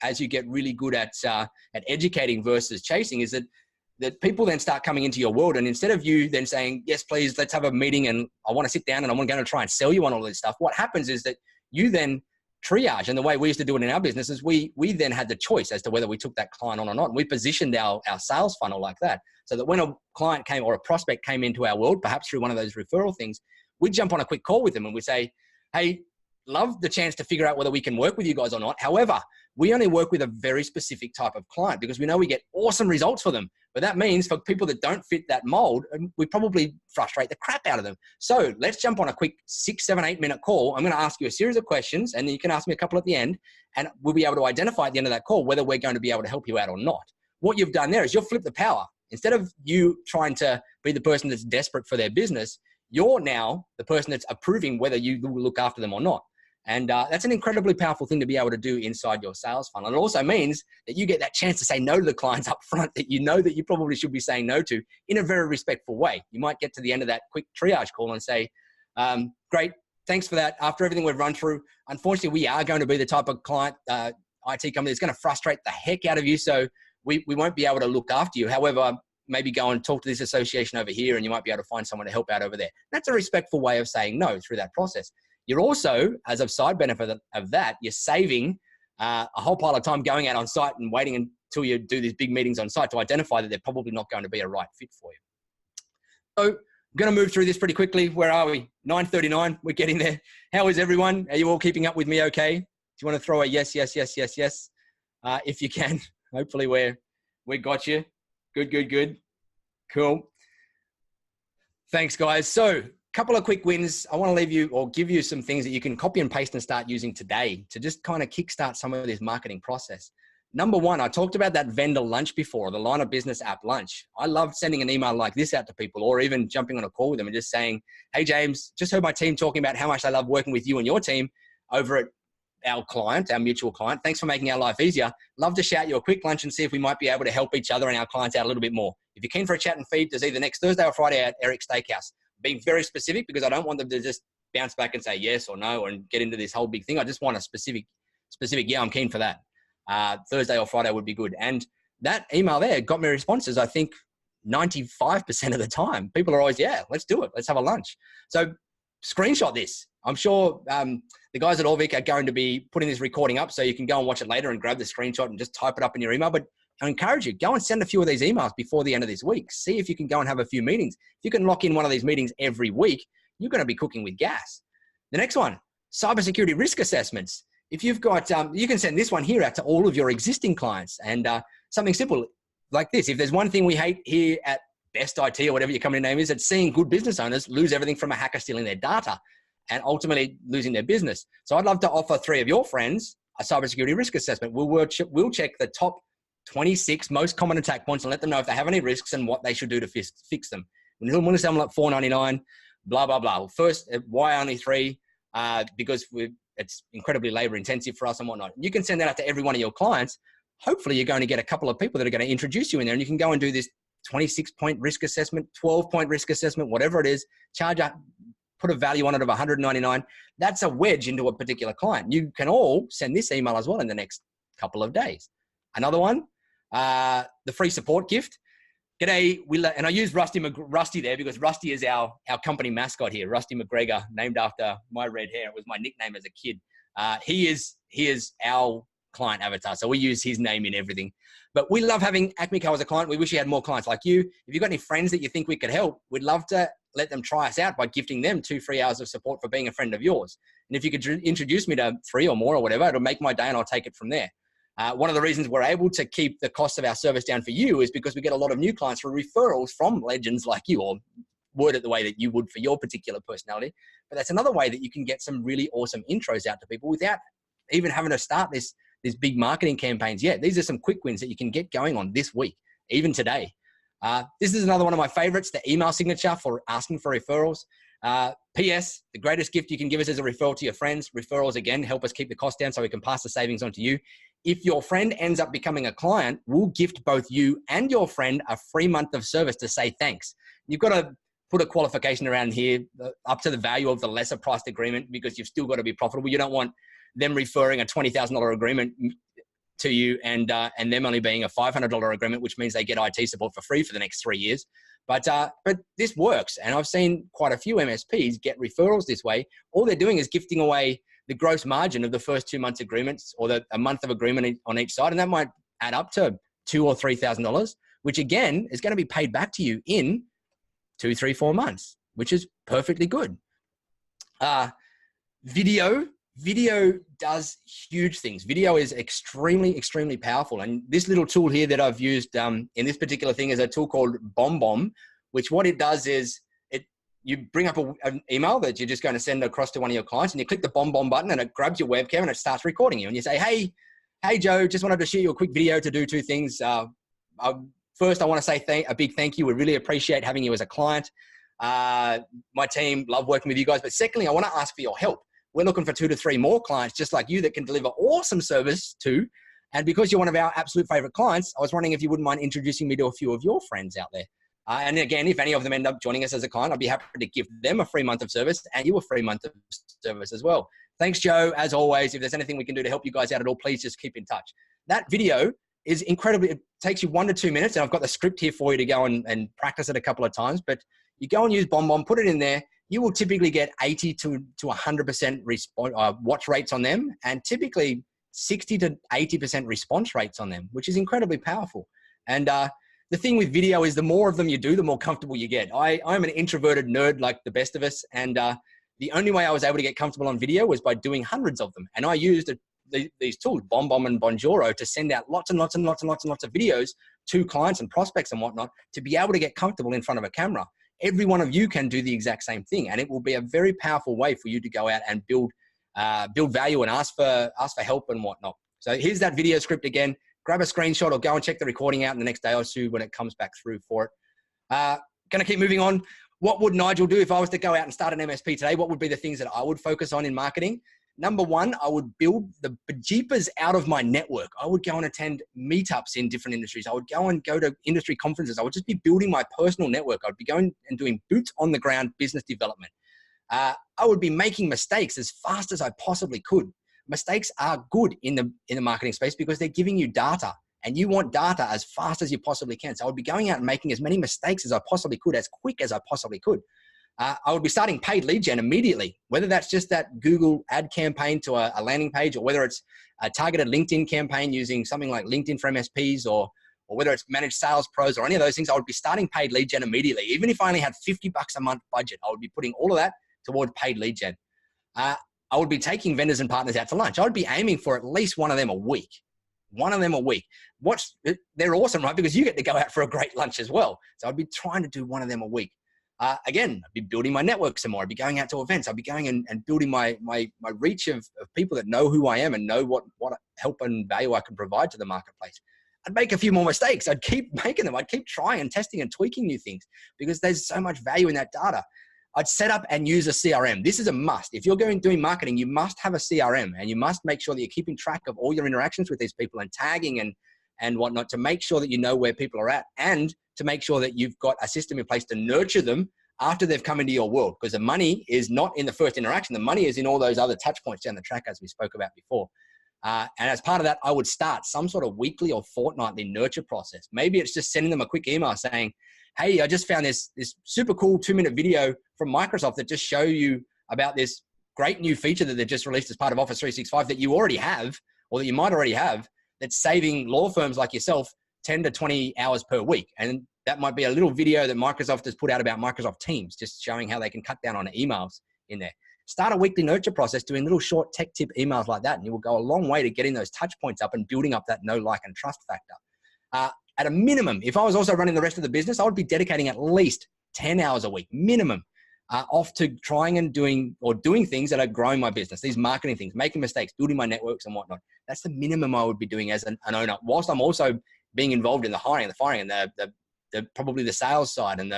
as you get really good at educating versus chasing is that people then start coming into your world. And instead of you then saying, yes, please, let's have a meeting and I want to sit down and I'm going to try and sell you on all this stuff, what happens is that you then triage. And the way we used to do it in our business is we then had the choice as to whether we took that client on or not. And we positioned our sales funnel like that, so that when a client came or a prospect came into our world, perhaps through one of those referral things, we'd jump on a quick call with them and we'd say, hey, love the chance to figure out whether we can work with you guys or not. However, we only work with a very specific type of client because we know we get awesome results for them. But that means for people that don't fit that mold, we probably frustrate the crap out of them. So let's jump on a quick 6, 7, 8 minute call. I'm going to ask you a series of questions, and then you can ask me a couple at the end, and we'll be able to identify at the end of that call whether we're going to be able to help you out or not. What you've done there is you've flipped the power. Instead of you trying to be the person that's desperate for their business, you're now the person that's approving whether you will look after them or not. And that's an incredibly powerful thing to be able to do inside your sales funnel. And it also means that you get that chance to say no to the clients up front that you know that you probably should be saying no to in a very respectful way. You might get to the end of that quick triage call and say, great, thanks for that. After everything we've run through, unfortunately, we are going to be the type of client, IT company that's going to frustrate the heck out of you. So we won't be able to look after you. However, maybe go and talk to this association over here and you might be able to find someone to help out over there. That's a respectful way of saying no through that process. You're also, as a side benefit of that, you're saving a whole pile of time going out on site and waiting until you do these big meetings on site to identify that they're probably not going to be a right fit for you. So I'm going to move through this pretty quickly. Where are we? 9:39. We're getting there. How is everyone? Are you all keeping up with me okay? Do you want to throw a yes, yes, yes, yes, yes? If you can. Hopefully we got you. Good, good, good. Cool. Thanks, guys. So couple of quick wins. I want to leave you or give you some things that you can copy and paste and start using today to just kind of kickstart some of this marketing process. Number one, I talked about that vendor lunch before, the line of business app lunch. I love sending an email like this out to people, or even jumping on a call with them and just saying, hey, James, just heard my team talking about how much they love working with you and your team over at our client, our mutual client. Thanks for making our life easier. Love to shout you a quick lunch and see if we might be able to help each other and our clients out a little bit more. If you're keen for a chat and feed, there's either next Thursday or Friday at Eric's Steakhouse. Being very specific because I don't want them to just bounce back and say yes or no and get into this whole big thing. I just want a specific specific, yeah, I'm keen for that. Thursday or Friday would be good. And that email there got me responses, I think 95% of the time. People are always, yeah, let's do it. Let's have a lunch. So screenshot this. I'm sure the guys at Auvik are going to be putting this recording up so you can go and watch it later and grab the screenshot and just type it up in your email. But I encourage you, go and send a few of these emails before the end of this week. See if you can go and have a few meetings. If you can lock in one of these meetings every week, you're going to be cooking with gas. The next one, cybersecurity risk assessments. If you've got, you can send this one here out to all of your existing clients, and something simple like this. If there's one thing we hate here at Best IT or whatever your company name is, it's seeing good business owners lose everything from a hacker stealing their data and ultimately losing their business. So I'd love to offer 3 of your friends a cybersecurity risk assessment. We'll check the top 26 most common attack points and let them know if they have any risks and what they should do to fix them. We're going to sell them like $4.99, blah, blah, blah. First, why only 3? Because it's incredibly labor intensive for us and whatnot. You can send that out to every one of your clients. Hopefully you're going to get a couple of people that are going to introduce you in there, and you can go and do this 26-point risk assessment, 12-point risk assessment, whatever it is, charge up, put a value on it of $199. That's a wedge into a particular client. You can all send this email as well in the next couple of days. Another one, the free support gift. G'day, and I use Rusty there because Rusty is our company mascot here. Rusty McGregor, named after my red hair. It was my nickname as a kid. He is our client avatar, so we use his name in everything. But we love having Acme Co as a client. We wish we had more clients like you. If you've got any friends that you think we could help, we'd love to let them try us out by gifting them 2 free hours of support for being a friend of yours. And if you could introduce me to 3 or more or whatever, it'll make my day and I'll take it from there. One of the reasons we're able to keep the cost of our service down for you is because we get a lot of new clients through referrals from legends like you, or word it the way that you would for your particular personality. But that's another way that you can get some really awesome intros out to people without even having to start these big marketing campaigns yet. These are some quick wins that you can get going on this week, even today. This is another one of my favorites, the email signature for asking for referrals. P.S. The greatest gift you can give us is a referral to your friends. Referrals, again, help us keep the cost down so we can pass the savings on to you. If your friend ends up becoming a client, we'll gift both you and your friend a free month of service to say thanks. You've got to put a qualification around here up to the value of the lesser priced agreement, because you've still got to be profitable. You don't want them referring a $20,000 agreement to you and them only being a $500 agreement, which means they get IT support for free for the next 3 years. But this works. And I've seen quite a few MSPs get referrals this way. All they're doing is gifting away the gross margin of the first 2 months agreements, or a month of agreement on each side. And that might add up to $2,000 or $3,000, which again is going to be paid back to you in 2, 3, 4 months, which is perfectly good. Video does huge things. Video is extremely, extremely powerful. And this little tool here that I've used in this particular thing is a tool called BombBomb, which what it does is you bring up an email that you're just going to send across to one of your clients, and you click the BombBomb button and it grabs your webcam and it starts recording you. And you say, hey, Joe, just wanted to shoot you a quick video to do 2 things. First, I want to say a big thank you. We really appreciate having you as a client. My team love working with you guys. But secondly, I want to ask for your help. We're looking for 2 to 3 more clients just like you that can deliver awesome service to. And because you're one of our absolute favorite clients, I was wondering if you wouldn't mind introducing me to a few of your friends out there. And again, if any of them end up joining us as a client, I'd be happy to give them a free month of service and you a free month of service as well. Thanks, Joe. As always, if there's anything we can do to help you guys out at all, please just keep in touch. That video is incredibly, it takes you 1 to 2 minutes, and I've got the script here for you to go and practice it a couple of times, but you go and use BombBomb, put it in there. You will typically get 80 to 100% watch rates on them, and typically 60 to 80% response rates on them, which is incredibly powerful. And the thing with video is the more of them you do, the more comfortable you get. I'm an introverted nerd like the best of us, and the only way I was able to get comfortable on video was by doing hundreds of them. And I used these tools, BombBomb and Bonjoro, to send out lots and lots and lots and lots and lots of videos to clients and prospects and whatnot to be able to get comfortable in front of a camera. Every one of you can do the exact same thing, and it will be a very powerful way for you to go out and build value and ask for help and whatnot. So here's that video script again. Grab a screenshot or go and check the recording out in the next day or 2 when it comes back through for it. Going to keep moving on. What would Nigel do if I was to go out and start an MSP today? What would be the things that I would focus on in marketing? Number 1, I would build the bejeepers out of my network. I would go and attend meetups in different industries. I would go to industry conferences. I would just be building my personal network. I'd be going and doing boots on the ground business development. I would be making mistakes as fast as I possibly could. mistakes are good in the marketing space because they're giving you data, and you want data as fast as you possibly can. So I would be going out and making as many mistakes as I possibly could, as quick as I possibly could. I would be starting paid lead gen immediately, whether that's just that Google ad campaign to a landing page, or whether it's a targeted LinkedIn campaign using something like LinkedIn for MSPs, or whether it's managed sales pros or any of those things. I would be starting paid lead gen immediately. Even if I only had $50 a month budget, I would be putting all of that toward paid lead gen. I would be taking vendors and partners out to lunch. I would be aiming for at least one of them a week. One of them a week. They're awesome, right? Because you get to go out for a great lunch as well. So I'd be trying to do one of them a week. Again, I'd be building my network some more. I'd be going out to events. I'd be going and building my reach of people that know who I am and know what help and value I can provide to the marketplace. I'd make a few more mistakes. I'd keep making them. I'd keep trying and testing and tweaking new things because there's so much value in that data. I'd set up and use a CRM. This is a must. If you're doing marketing, you must have a CRM, and you must make sure that you're keeping track of all your interactions with these people and tagging and whatnot to make sure that you know where people are at, and to make sure that you've got a system in place to nurture them after they've come into your world. Because the money is not in the first interaction. The money is in all those other touch points down the track, as we spoke about before. And as part of that, I would start some sort of weekly or fortnightly nurture process. Maybe it's just sending them a quick email saying, hey, I just found this super cool 2-minute video from Microsoft that just show you about this great new feature that they've just released as part of Office 365 that you already have, or that you might already have, that's saving law firms like yourself 10 to 20 hours per week. And that might be a little video that Microsoft has put out about Microsoft Teams, just showing how they can cut down on emails in there. Start a weekly nurture process doing little short tech tip emails like that, and you will go a long way to getting those touch points up and building up that know, like, and trust factor. At a minimum, if I was also running the rest of the business, I would be dedicating at least 10 hours a week, minimum, off to trying and doing things that are growing my business, these marketing things, making mistakes, building my networks and whatnot. That's the minimum I would be doing as an owner, whilst I'm also being involved in the hiring and the firing and the probably the sales side and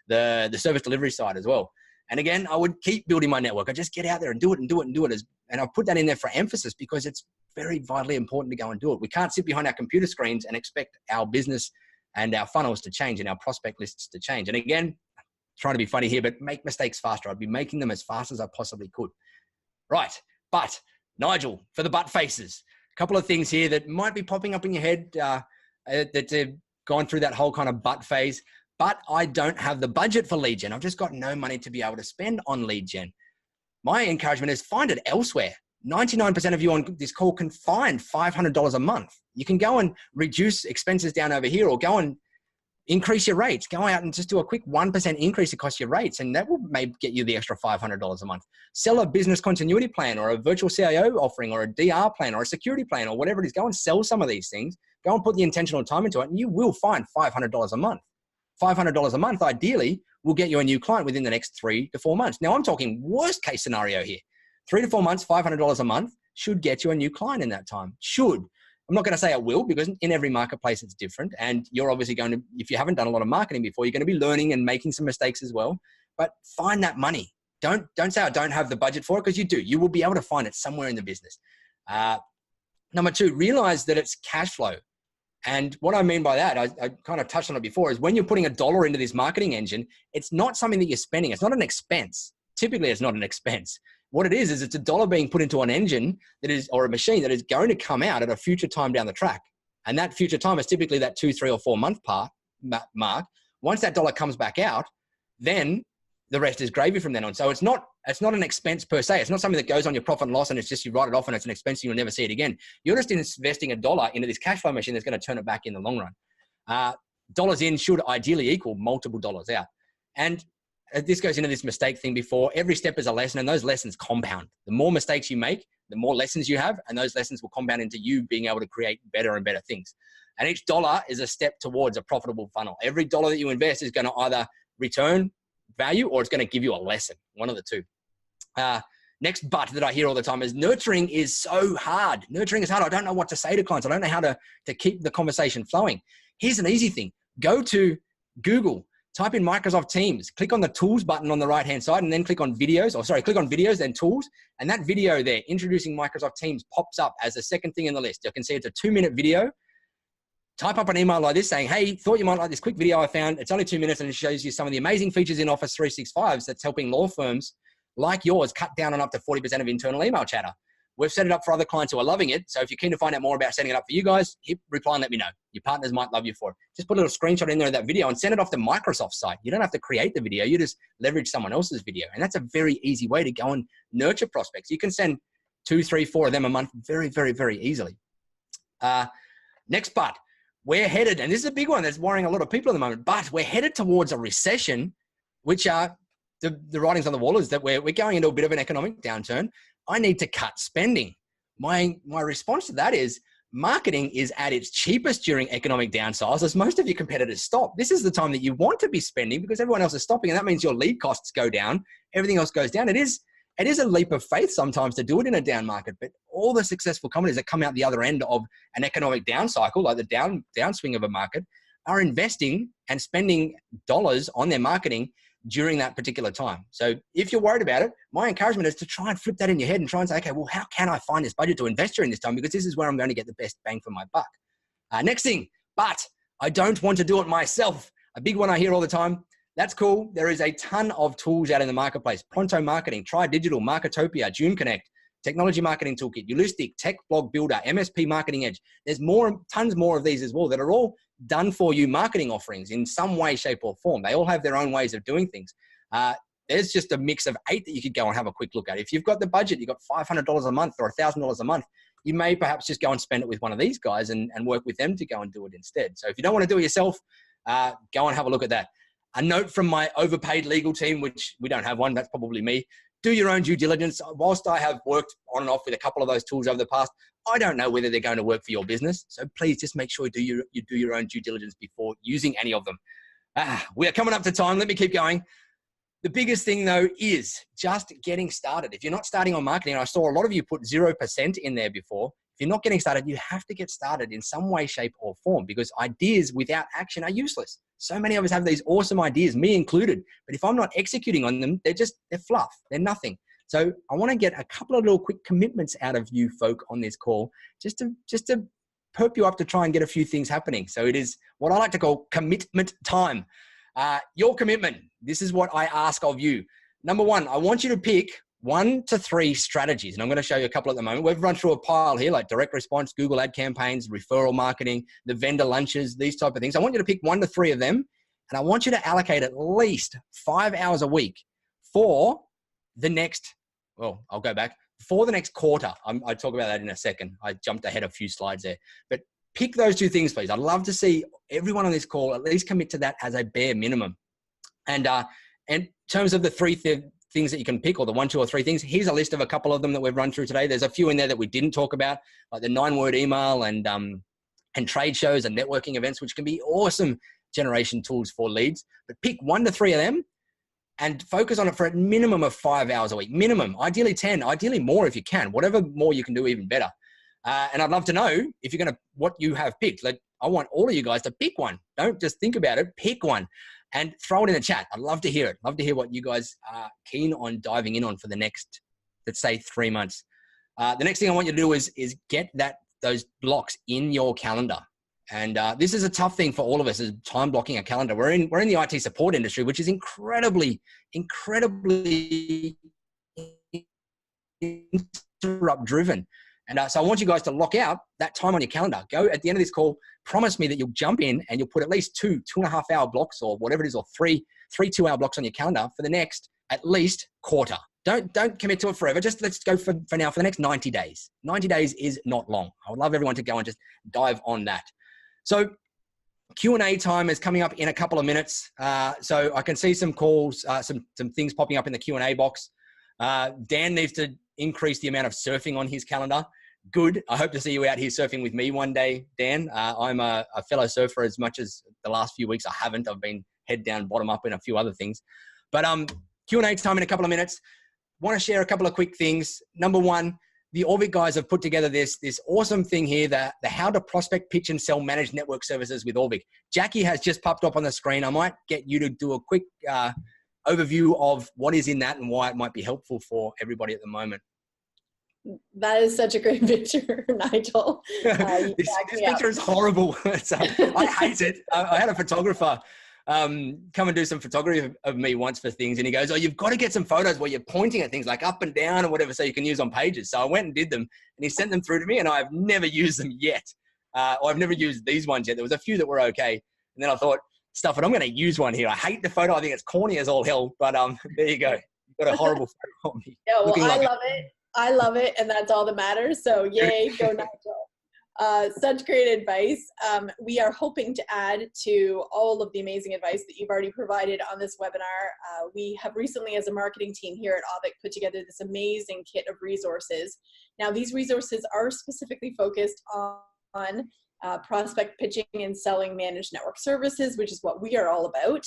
the service delivery side as well. And again, I would keep building my network. I just get out there and do it and do it and do it. And I'll put that in there for emphasis because it's very vitally important to go and do it. We can't sit behind our computer screens and expect our business and our funnels to change and our prospect lists to change. And again, trying to be funny here, but make mistakes faster. I'd be making them as fast as I possibly could. Right. But Nigel, for the butt faces, a couple of things here that might be popping up in your head that have gone through that whole kind of butt phase. But I don't have the budget for lead gen. I've just got no money to be able to spend on lead gen. My encouragement is find it elsewhere. 99% of you on this call can find $500 a month. You can go and reduce expenses down over here, or go and increase your rates. Go out and just do a quick 1% increase across your rates, and that will maybe get you the extra $500 a month. Sell a business continuity plan, or a virtual CIO offering, or a DR plan, or a security plan, or whatever it is. Go and sell some of these things. Go and put the intentional time into it, and you will find $500 a month. $500 a month, ideally, will get you a new client within the next 3 to 4 months. Now, I'm talking worst case scenario here. 3 to 4 months, $500 a month should get you a new client in that time. Should. I'm not going to say it will, because in every marketplace it's different. And you're obviously going to, if you haven't done a lot of marketing before, you're going to be learning and making some mistakes as well. But find that money. Don't say I don't have the budget for it, because you do. You will be able to find it somewhere in the business. Number 2, realize that it's cash flow. And what I mean by that, I kind of touched on it before, is when you're putting $1 into this marketing engine, it's not something that you're spending. It's not an expense. Typically, it's not an expense. What it is it's $1 being put into an engine that is, or a machine that is going to come out at a future time down the track. And that future time is typically that 2, 3, or 4 month mark. Once that dollar comes back out, then the rest is gravy from then on. So it's not an expense per se. It's not something that goes on your profit and loss and it's just you write it off and it's an expense and you'll never see it again. You're just investing $1 into this cash flow machine that's going to turn it back in the long run. Dollars in should ideally equal multiple dollars out. And this goes into this mistake thing before. Every step is a lesson, and those lessons compound. The more mistakes you make, the more lessons you have, and those lessons will compound into you being able to create better and better things. And each dollar is a step towards a profitable funnel. Every dollar that you invest is going to either return value or it's going to give you a lesson, one of the two. Next but that I hear all the time is nurturing is so hard. Nurturing is hard. I don't know what to say to clients. I don't know how to keep the conversation flowing. Here's an easy thing. Go to Google, type in Microsoft Teams, click on the tools button on the right-hand side, and then click on videos, click on videos, then tools. And that video there, introducing Microsoft Teams, pops up as the second thing in the list. You can see it's a 2-minute video. Type up an email like this saying, hey, thought you might like this quick video I found. It's only 2 minutes and it shows you some of the amazing features in Office 365 that's helping law firms like yours cut down on up to 40% of internal email chatter. We've set it up for other clients who are loving it. So if you're keen to find out more about setting it up for you guys, hit reply and let me know. Your partners might love you for it. Just put a little screenshot in there of that video and send it off to Microsoft's site. You don't have to create the video. You just leverage someone else's video. And that's a very easy way to go and nurture prospects. You can send 2, 3, 4 of them a month very, very, very easily. Next part, we're headed, and this is a big one that's worrying a lot of people at the moment, but we're headed towards a recession, which are the writings on the wall is that we're going into a bit of an economic downturn. I need to cut spending. My response to that is marketing is at its cheapest during economic downsides as most of your competitors stop. This is the time that you want to be spending because everyone else is stopping, and that means your lead costs go down. Everything else goes down. It is a leap of faith sometimes to do it in a down market, but all the successful companies that come out the other end of an economic down cycle, like the downswing of a market, are investing and spending dollars on their marketing during that particular time. So if you're worried about it, my encouragement is to try and flip that in your head and try and say, okay, well, how can I find this budget to invest during this time? Because this is where I'm going to get the best bang for my buck. Next thing, but I don't want to do it myself. A big one I hear all the time. That's cool. There is a ton of tools out in the marketplace. Pronto Marketing, Try Digital, Marketopia, June Connect, Technology Marketing Toolkit, Eulistic, Tech Blog Builder, MSP Marketing Edge. There's tons more of these as well that are all done for you marketing offerings in some way, shape or form. They all have their own ways of doing things. There's just a mix of 8 that you could go and have a quick look at. If you've got the budget, you've got $500 a month or $1,000 a month, you may perhaps just go and spend it with one of these guys and work with them to go and do it instead. So if you don't want to do it yourself, go and have a look at that. A note from my overpaid legal team, which we don't have one, that's probably me. Do your own due diligence. Whilst I have worked on and off with a couple of those tools over the past, I don't know whether they're going to work for your business. So please just make sure you do your own due diligence before using any of them. We are coming up to time. Let me keep going. The biggest thing though is just getting started. If you're not starting on marketing, and I saw a lot of you put 0% in there before, if you're not getting started, you have to get started in some way, shape or form because ideas without action are useless. So many of us have these awesome ideas, me included, but if I'm not executing on them, they're fluff. They're nothing. So I want to get a couple of little quick commitments out of you folk on this call, just to perp you up to try and get a few things happening. So it is what I like to call commitment time. Your commitment, this is what I ask of you. Number 1, I want you to pick 1 to 3 strategies. And I'm going to show you a couple at the moment. We've run through a pile here, like direct response, Google ad campaigns, referral marketing, the vendor lunches, these type of things. I want you to pick 1 to 3 of them. And I want you to allocate at least 5 hours a week for the next, well, I'll go back, for the next quarter. I'll talk about that in a second. I jumped ahead a few slides there. But pick those 2 things, please. I'd love to see everyone on this call at least commit to that as a bare minimum. And in terms of the 3 things that you can pick, or the 1, 2, or 3 things, here's a list of a couple of them that we've run through today. There's a few in there that we didn't talk about, like the 9-word email and trade shows and networking events, which can be awesome generation tools for leads. But pick 1 to 3 of them and focus on it for a minimum of 5 hours a week. Minimum, ideally 10, ideally more if you can. Whatever more you can do, even better. And I'd love to know if you're what you have picked. Like, I want all of you guys to pick one. Don't just think about it, pick one. And throw it in the chat. I'd love to hear it. Love to hear what you guys are keen on diving in on for the next, let's say, 3 months. The next thing I want you to do is get those blocks in your calendar. And this is a tough thing for all of us, is time blocking a calendar. We're in the IT support industry, which is incredibly interrupt driven. And so I want you guys to lock out that time on your calendar. Go at the end of this call, promise me that you'll jump in and you'll put at least 2.5 hour blocks or whatever it is, or three 2-hour blocks on your calendar for the next at least quarter. Don't commit to it forever. Just let's go for now for the next 90 days. 90 days is not long. I would love everyone to go and just dive on that. So Q&A time is coming up in a couple of minutes. So I can see some calls, some things popping up in the Q&A box. Dan needs to increase the amount of surfing on his calendar. Good. I hope to see you out here surfing with me one day, Dan. I'm a fellow surfer. As much as the last few weeks I haven't. I've been head down, bottom up in a few other things. But Q&A time in a couple of minutes. Want to share a couple of quick things. Number 1, the Auvik guys have put together this awesome thing here, the how to prospect, pitch, and sell managed network services with Auvik. Jackie has just popped up on the screen. I might get you to do a quick overview of what is in that and why it might be helpful for everybody at the moment. That is such a great picture, Nigel. This picture is horrible. I hate it. I had a photographer come and do some photography of me once for things. And he goes, oh, you've got to get some photos where you're pointing at things like up and down or whatever so you can use on pages. So I went and did them and he sent them through to me and I've never used them yet. Or I've never used these ones yet. There was a few that were okay. And then I thought, stuff it, I'm going to use one here. I hate the photo. I think it's corny as all hell, but there you go. You've got a horrible photo of me. Yeah, well, I love it. I love it. And that's all that matters. So yay, go Nigel. Such great advice. We are hoping to add to all of the amazing advice that you've already provided on this webinar. We have recently, as a marketing team here at Auvik, put together this amazing kit of resources. Now, these resources are specifically focused on prospect pitching and selling managed network services, which is what we are all about.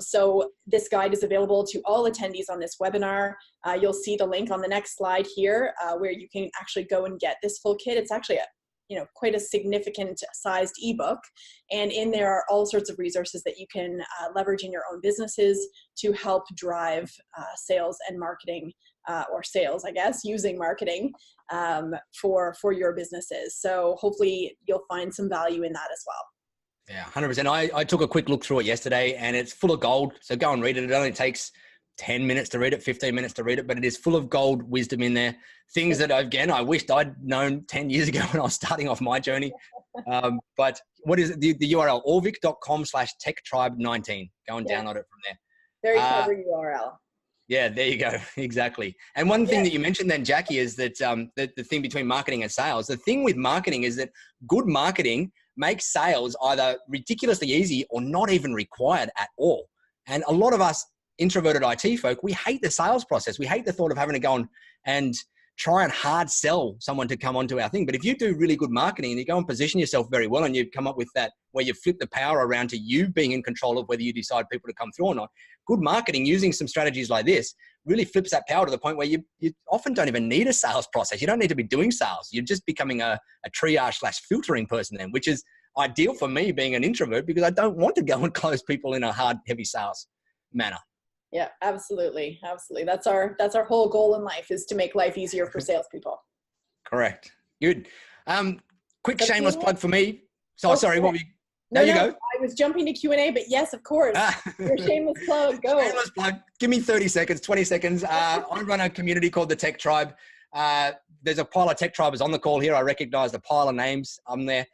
So this guide is available to all attendees on this webinar. You'll see the link on the next slide here where you can actually go and get this full kit. It's actually quite a significant sized ebook, and in there are all sorts of resources that you can leverage in your own businesses to help drive sales and marketing, or sales, I guess, using marketing for your businesses. So hopefully you'll find some value in that as well. Yeah, 100%. I took a quick look through it yesterday and it's full of gold. So go and read it. It only takes 10 minutes to read it, 15 minutes to read it, but it is full of gold wisdom in there. Things that, again, I wished I'd known 10 years ago when I was starting off my journey. But what is it? The URL, auvik.com/techtribe19. Go and download it from there. Very clever URL. Yeah, there you go. Exactly. And one thing that you mentioned then, Jackie, is that the thing between marketing and sales, the thing with marketing is that good marketing makes sales either ridiculously easy or not even required at all. And a lot of us introverted IT folk, we hate the sales process. We hate the thought of having to go and try and hard sell someone to come onto our thing. But if you do really good marketing and you go and position yourself very well and you come up with that where you flip the power around to you being in control of whether you decide people to come through or not, good marketing using some strategies like this really flips that power to the point where you often don't even need a sales process. You don't need to be doing sales. You're just becoming a triage/filtering person then, which is ideal for me being an introvert because I don't want to go and close people in a hard, heavy sales manner. Yeah, absolutely. Absolutely. That's our whole goal in life, is to make life easier for salespeople. Correct. Good. Quick shameless plug for me. So sorry, what were you? No, you go. I was jumping to Q&A, but yes, of course. Your shameless plug, go. Shameless plug. Give me 30 seconds, 20 seconds. I run a community called the Tech Tribe. There's a pile of Tech Tribers on the call here. I recognize the pile of names. I'm there.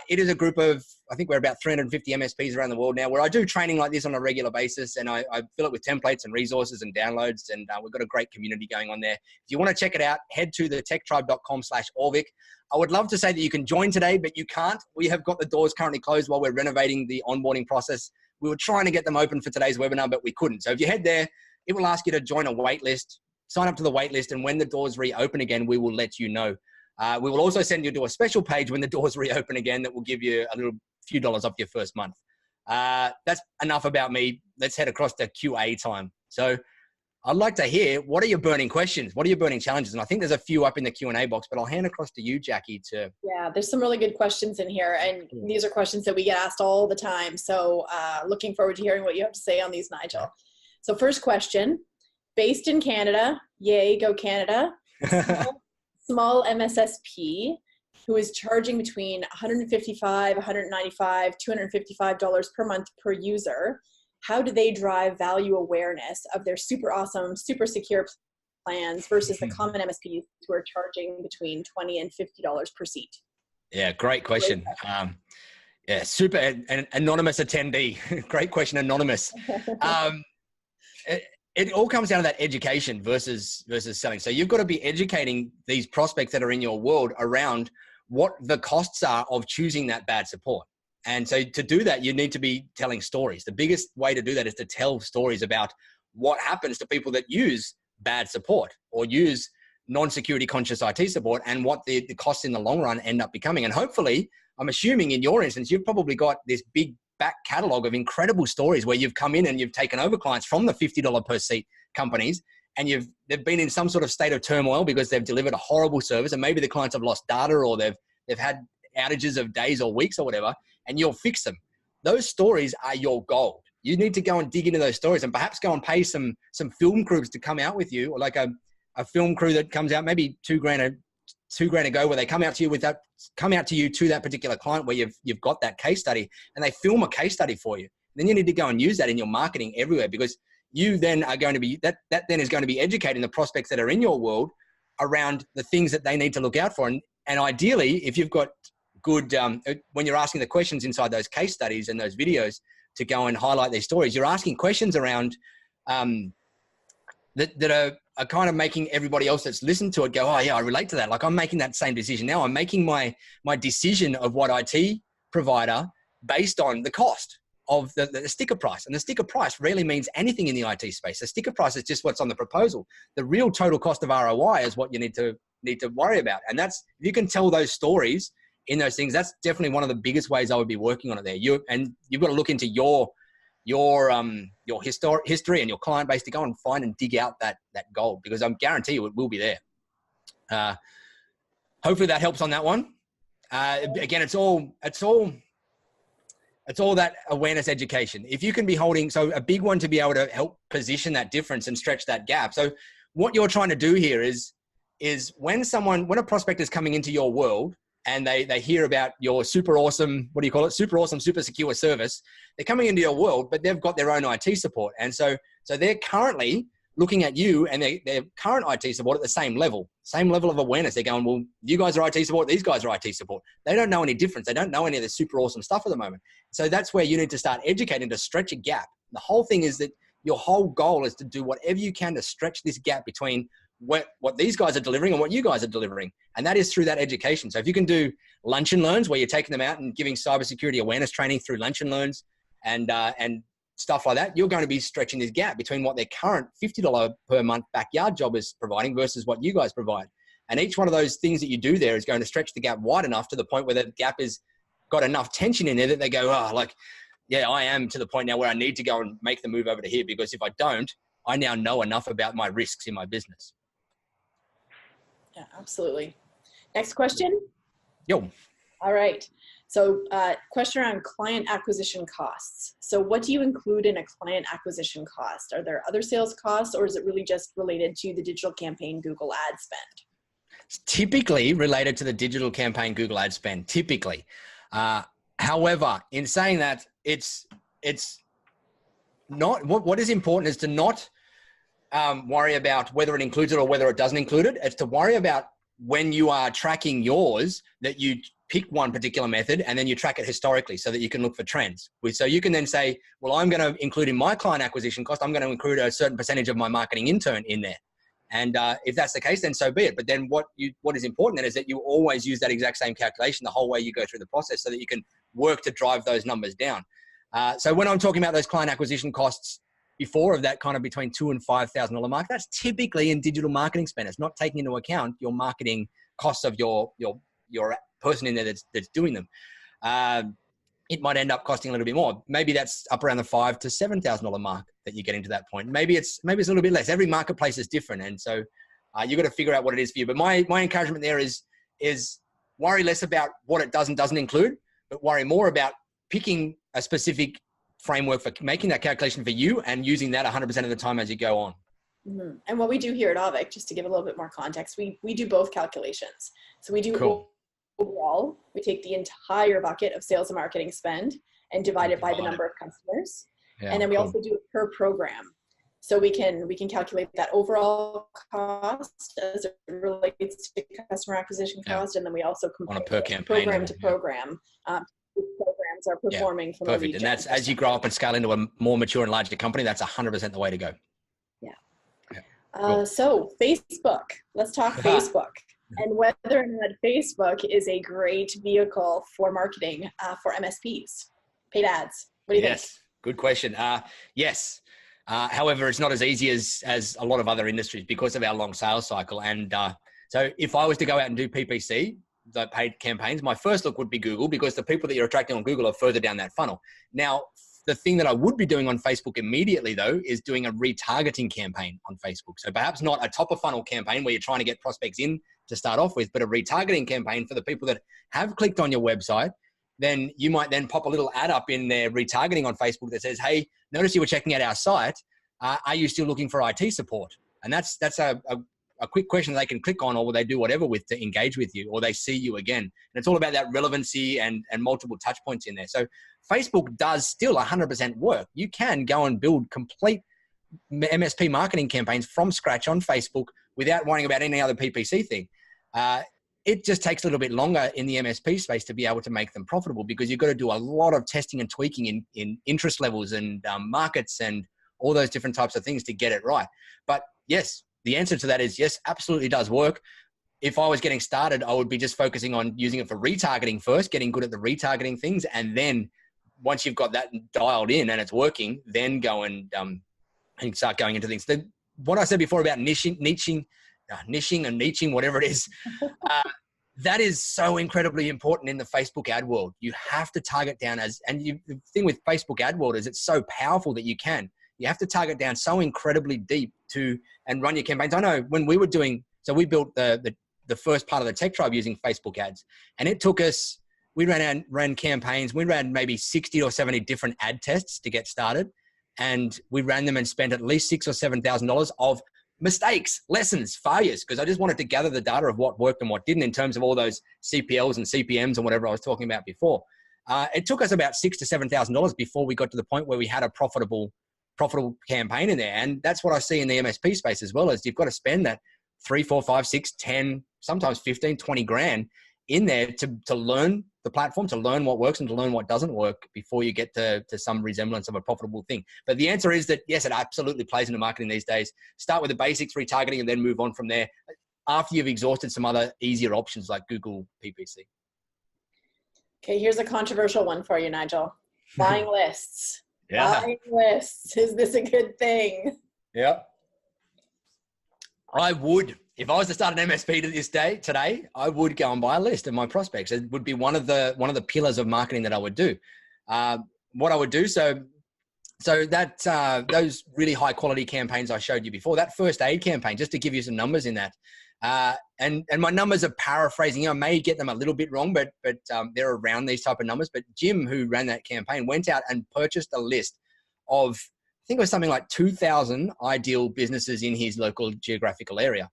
It is a group of, I think we're about 350 MSPs around the world now, where I do training like this on a regular basis, and I fill it with templates and resources and downloads, and we've got a great community going on there. If you want to check it out, head to thetechtribe.com/Auvik. I would love to say that you can join today, but you can't. We have got the doors currently closed while we're renovating the onboarding process. We were trying to get them open for today's webinar, but we couldn't. So if you head there, it will ask you to join a wait list, sign up to the wait list, and when the doors reopen again, we will let you know. We will also send you to a special page when the doors reopen again that will give you a few dollars off your first month. That's enough about me. Let's head across to QA time. So I'd like to hear, what are your burning questions? What are your burning challenges? And I think there's a few up in the Q&A box, but I'll hand across to you, Jackie, to... Yeah, there's some really good questions in here, and these are questions that we get asked all the time. So looking forward to hearing what you have to say on these, Nigel. So first question, based in Canada, yay, go Canada. Small MSSP who is charging between $155, $195, $255 per month per user. How do they drive value awareness of their super awesome, super secure plans versus the common MSPs who are charging between $20 and $50 per seat? Yeah, great question. Yeah, super an anonymous attendee. Great question, anonymous. It all comes down to that education versus selling. So you've got to be educating these prospects that are in your world around what the costs are of choosing that bad support. And so to do that, you need to be telling stories. The biggest way to do that is to tell stories about what happens to people that use bad support or use non-security conscious IT support and what the costs in the long run end up becoming. And hopefully, I'm assuming in your instance, you've probably got this big back catalog of incredible stories where you've come in and you've taken over clients from the $50 per seat companies, and they've been in some sort of state of turmoil because they've delivered a horrible service, and maybe the clients have lost data or they've had outages of days or weeks or whatever, and you'll fix them. Those stories are your gold. You need to go and dig into those stories and perhaps go and pay some film crews to come out with you, or like a film crew that comes out maybe $2,000 ago, where they come out to you to that particular client where you've got that case study, and they film a case study for you. then you need to go and use that in your marketing everywhere, because you then are going to be, that then is going to be educating the prospects that are in your world around the things that they need to look out for. And ideally, if you've got good, when you're asking the questions inside those case studies and those videos to go and highlight their stories, you're asking questions around that are kind of making everybody else that's listened to it go, oh yeah, I relate to that. Like I'm making that same decision now. I'm making my decision of what IT provider based on the cost of the sticker price. And the sticker price rarely means anything in the IT space. The sticker price is just what's on the proposal. The real total cost of ROI is what you need to worry about. And that's, if you can tell those stories in those things, that's definitely one of the biggest ways I would be working on it there. And you've got to look into your history and your client base to go and find and dig out that gold, because I'm guarantee you it will be there. Hopefully that helps on that one. Again, it's all that awareness education. If you can be holding, so a big one to be able to help position that difference and stretch that gap. So what you're trying to do here is when a prospect is coming into your world and they hear about your super awesome, what do you call it? Super awesome, super secure service. They're coming into your world, but they've got their own IT support. And so they're currently looking at you and their current IT support at the same level of awareness. They're going, well, you guys are IT support, these guys are IT support. They don't know any difference. They don't know any of the super awesome stuff at the moment. So that's where you need to start educating to stretch a gap. The whole thing is that your whole goal is to do whatever you can to stretch this gap between what these guys are delivering and what you guys are delivering. And that is through that education. So if you can do lunch and learns where you're taking them out and giving cybersecurity awareness training through lunch and learns and stuff like that, you're going to be stretching this gap between what their current $50 per month backyard job is providing versus what you guys provide. And each one of those things that you do there is going to stretch the gap wide enough to the point where the gap is got enough tension in there that they go, oh, like, yeah, I am to the point now where I need to go and make the move over to here, because if I don't, I now know enough about my risks in my business. Yeah, absolutely. Next question. Yo. All right. So question around client acquisition costs. So what do you include in a client acquisition cost? Are there other sales costs, or is it really just related to the digital campaign Google ad spend? It's typically related to the digital campaign Google ad spend, typically. However, in saying that, it's not, what is important is to not worry about whether it includes it or whether it doesn't include it. It's to worry about when you are tracking yours, that you pick one particular method and then you track it historically so that you can look for trends. So you can then say, well, I'm going to include in my client acquisition cost, I'm going to include a certain percentage of my marketing intern in there. And if that's the case, then so be it. But then what is important then is that you always use that exact same calculation the whole way you go through the process so that you can work to drive those numbers down. So when I'm talking about those client acquisition costs before of that kind of between $2,000 and $5,000 mark, that's typically in digital marketing spend. It's not taking into account your marketing costs of your person in there that's doing them. It might end up costing a little bit more. Maybe that's up around the $5,000 to $7,000 mark that you get into that point. Maybe it's a little bit less. Every marketplace is different. And so you've got to figure out what it is for you. But my encouragement there is worry less about what it does and doesn't include, but worry more about picking a specific framework for making that calculation for you and using that 100% of the time as you go on. Mm-hmm. And what we do here at Auvik, just to give a little bit more context, we do both calculations. So we do overall, we take the entire bucket of sales and marketing spend and divide it by the number of customers. Yeah, and then we also do it per program. So we can calculate that overall cost as it relates to customer acquisition cost. And then we also compare on a per campaign program to program. Programs are performing from perfect. And that's as you grow up and scale into a more mature and larger company, that's 100% the way to go. Yeah. So Facebook, let's talk Facebook and whether or not Facebook is a great vehicle for marketing for MSPs, paid ads. What do you think? Yes, good question. Yes. However, it's not as easy as a lot of other industries because of our long sales cycle. And so if I was to go out and do PPC, the paid campaigns, my first look would be Google, because the people that you're attracting on Google are further down that funnel. Now, the thing that I would be doing on Facebook immediately though, is doing a retargeting campaign on Facebook. So perhaps not a top of funnel campaign where you're trying to get prospects in to start off with, but a retargeting campaign for the people that have clicked on your website. Then you might then pop a little ad up in their retargeting on Facebook that says, hey, notice you were checking out our site. Are you still looking for IT support? And that's a a quick question they can click on, or they do whatever with to engage with you, or they see you again. And it's all about that relevancy and multiple touch points in there. So Facebook does still 100% work. You can go and build complete MSP marketing campaigns from scratch on Facebook without worrying about any other PPC thing. It just takes a little bit longer in the MSP space to be able to make them profitable, because you've got to do a lot of testing and tweaking in interest levels and markets and all those different types of things to get it right. But yes, the answer to that is yes, absolutely does work. If I was getting started, I would be just focusing on using it for retargeting first, getting good at the retargeting things. And then once you've got that dialed in and it's working, then go and start going into things. What I said before about niching, whatever it is, that is so incredibly important in the Facebook ad world. You have to target down the thing with Facebook ad world is it's so powerful that you have to target down so incredibly deep and run your campaigns. I know when we were we built the first part of the Tech Tribe using Facebook ads, and it took us, we ran campaigns. We ran maybe 60 or 70 different ad tests to get started. And we ran them and spent at least $6,000 or $7,000 of mistakes, lessons, failures, because I just wanted to gather the data of what worked and what didn't in terms of all those CPLs and CPMs and whatever I was talking about before. It took us about $6,000 to $7,000 before we got to the point where we had a profitable campaign in there. And that's what I see in the MSP space as well, is you've got to spend that 3, 4, 5, 6, 10, sometimes 15, 20 grand in there to learn the platform, to learn what works and to learn what doesn't work before you get to some resemblance of a profitable thing. But the answer is that, yes, it absolutely plays into marketing these days. Start with the basics, retargeting, and then move on from there after you've exhausted some other easier options like Google PPC. Okay, here's a controversial one for you, Nigel. Buying lists. Yeah. Buying lists. Is this a good thing? Yeah. I would. If I was to start an MSP today, I would go and buy a list of my prospects. It would be one of the pillars of marketing that I would do. What I would do, so that those really high quality campaigns I showed you before, that first aid campaign, just to give you some numbers in that, and my numbers are paraphrasing. I may get them a little bit wrong, but they're around these type of numbers. But Jim, who ran that campaign, went out and purchased a list of, I think it was something like 2,000 ideal businesses in his local geographical area.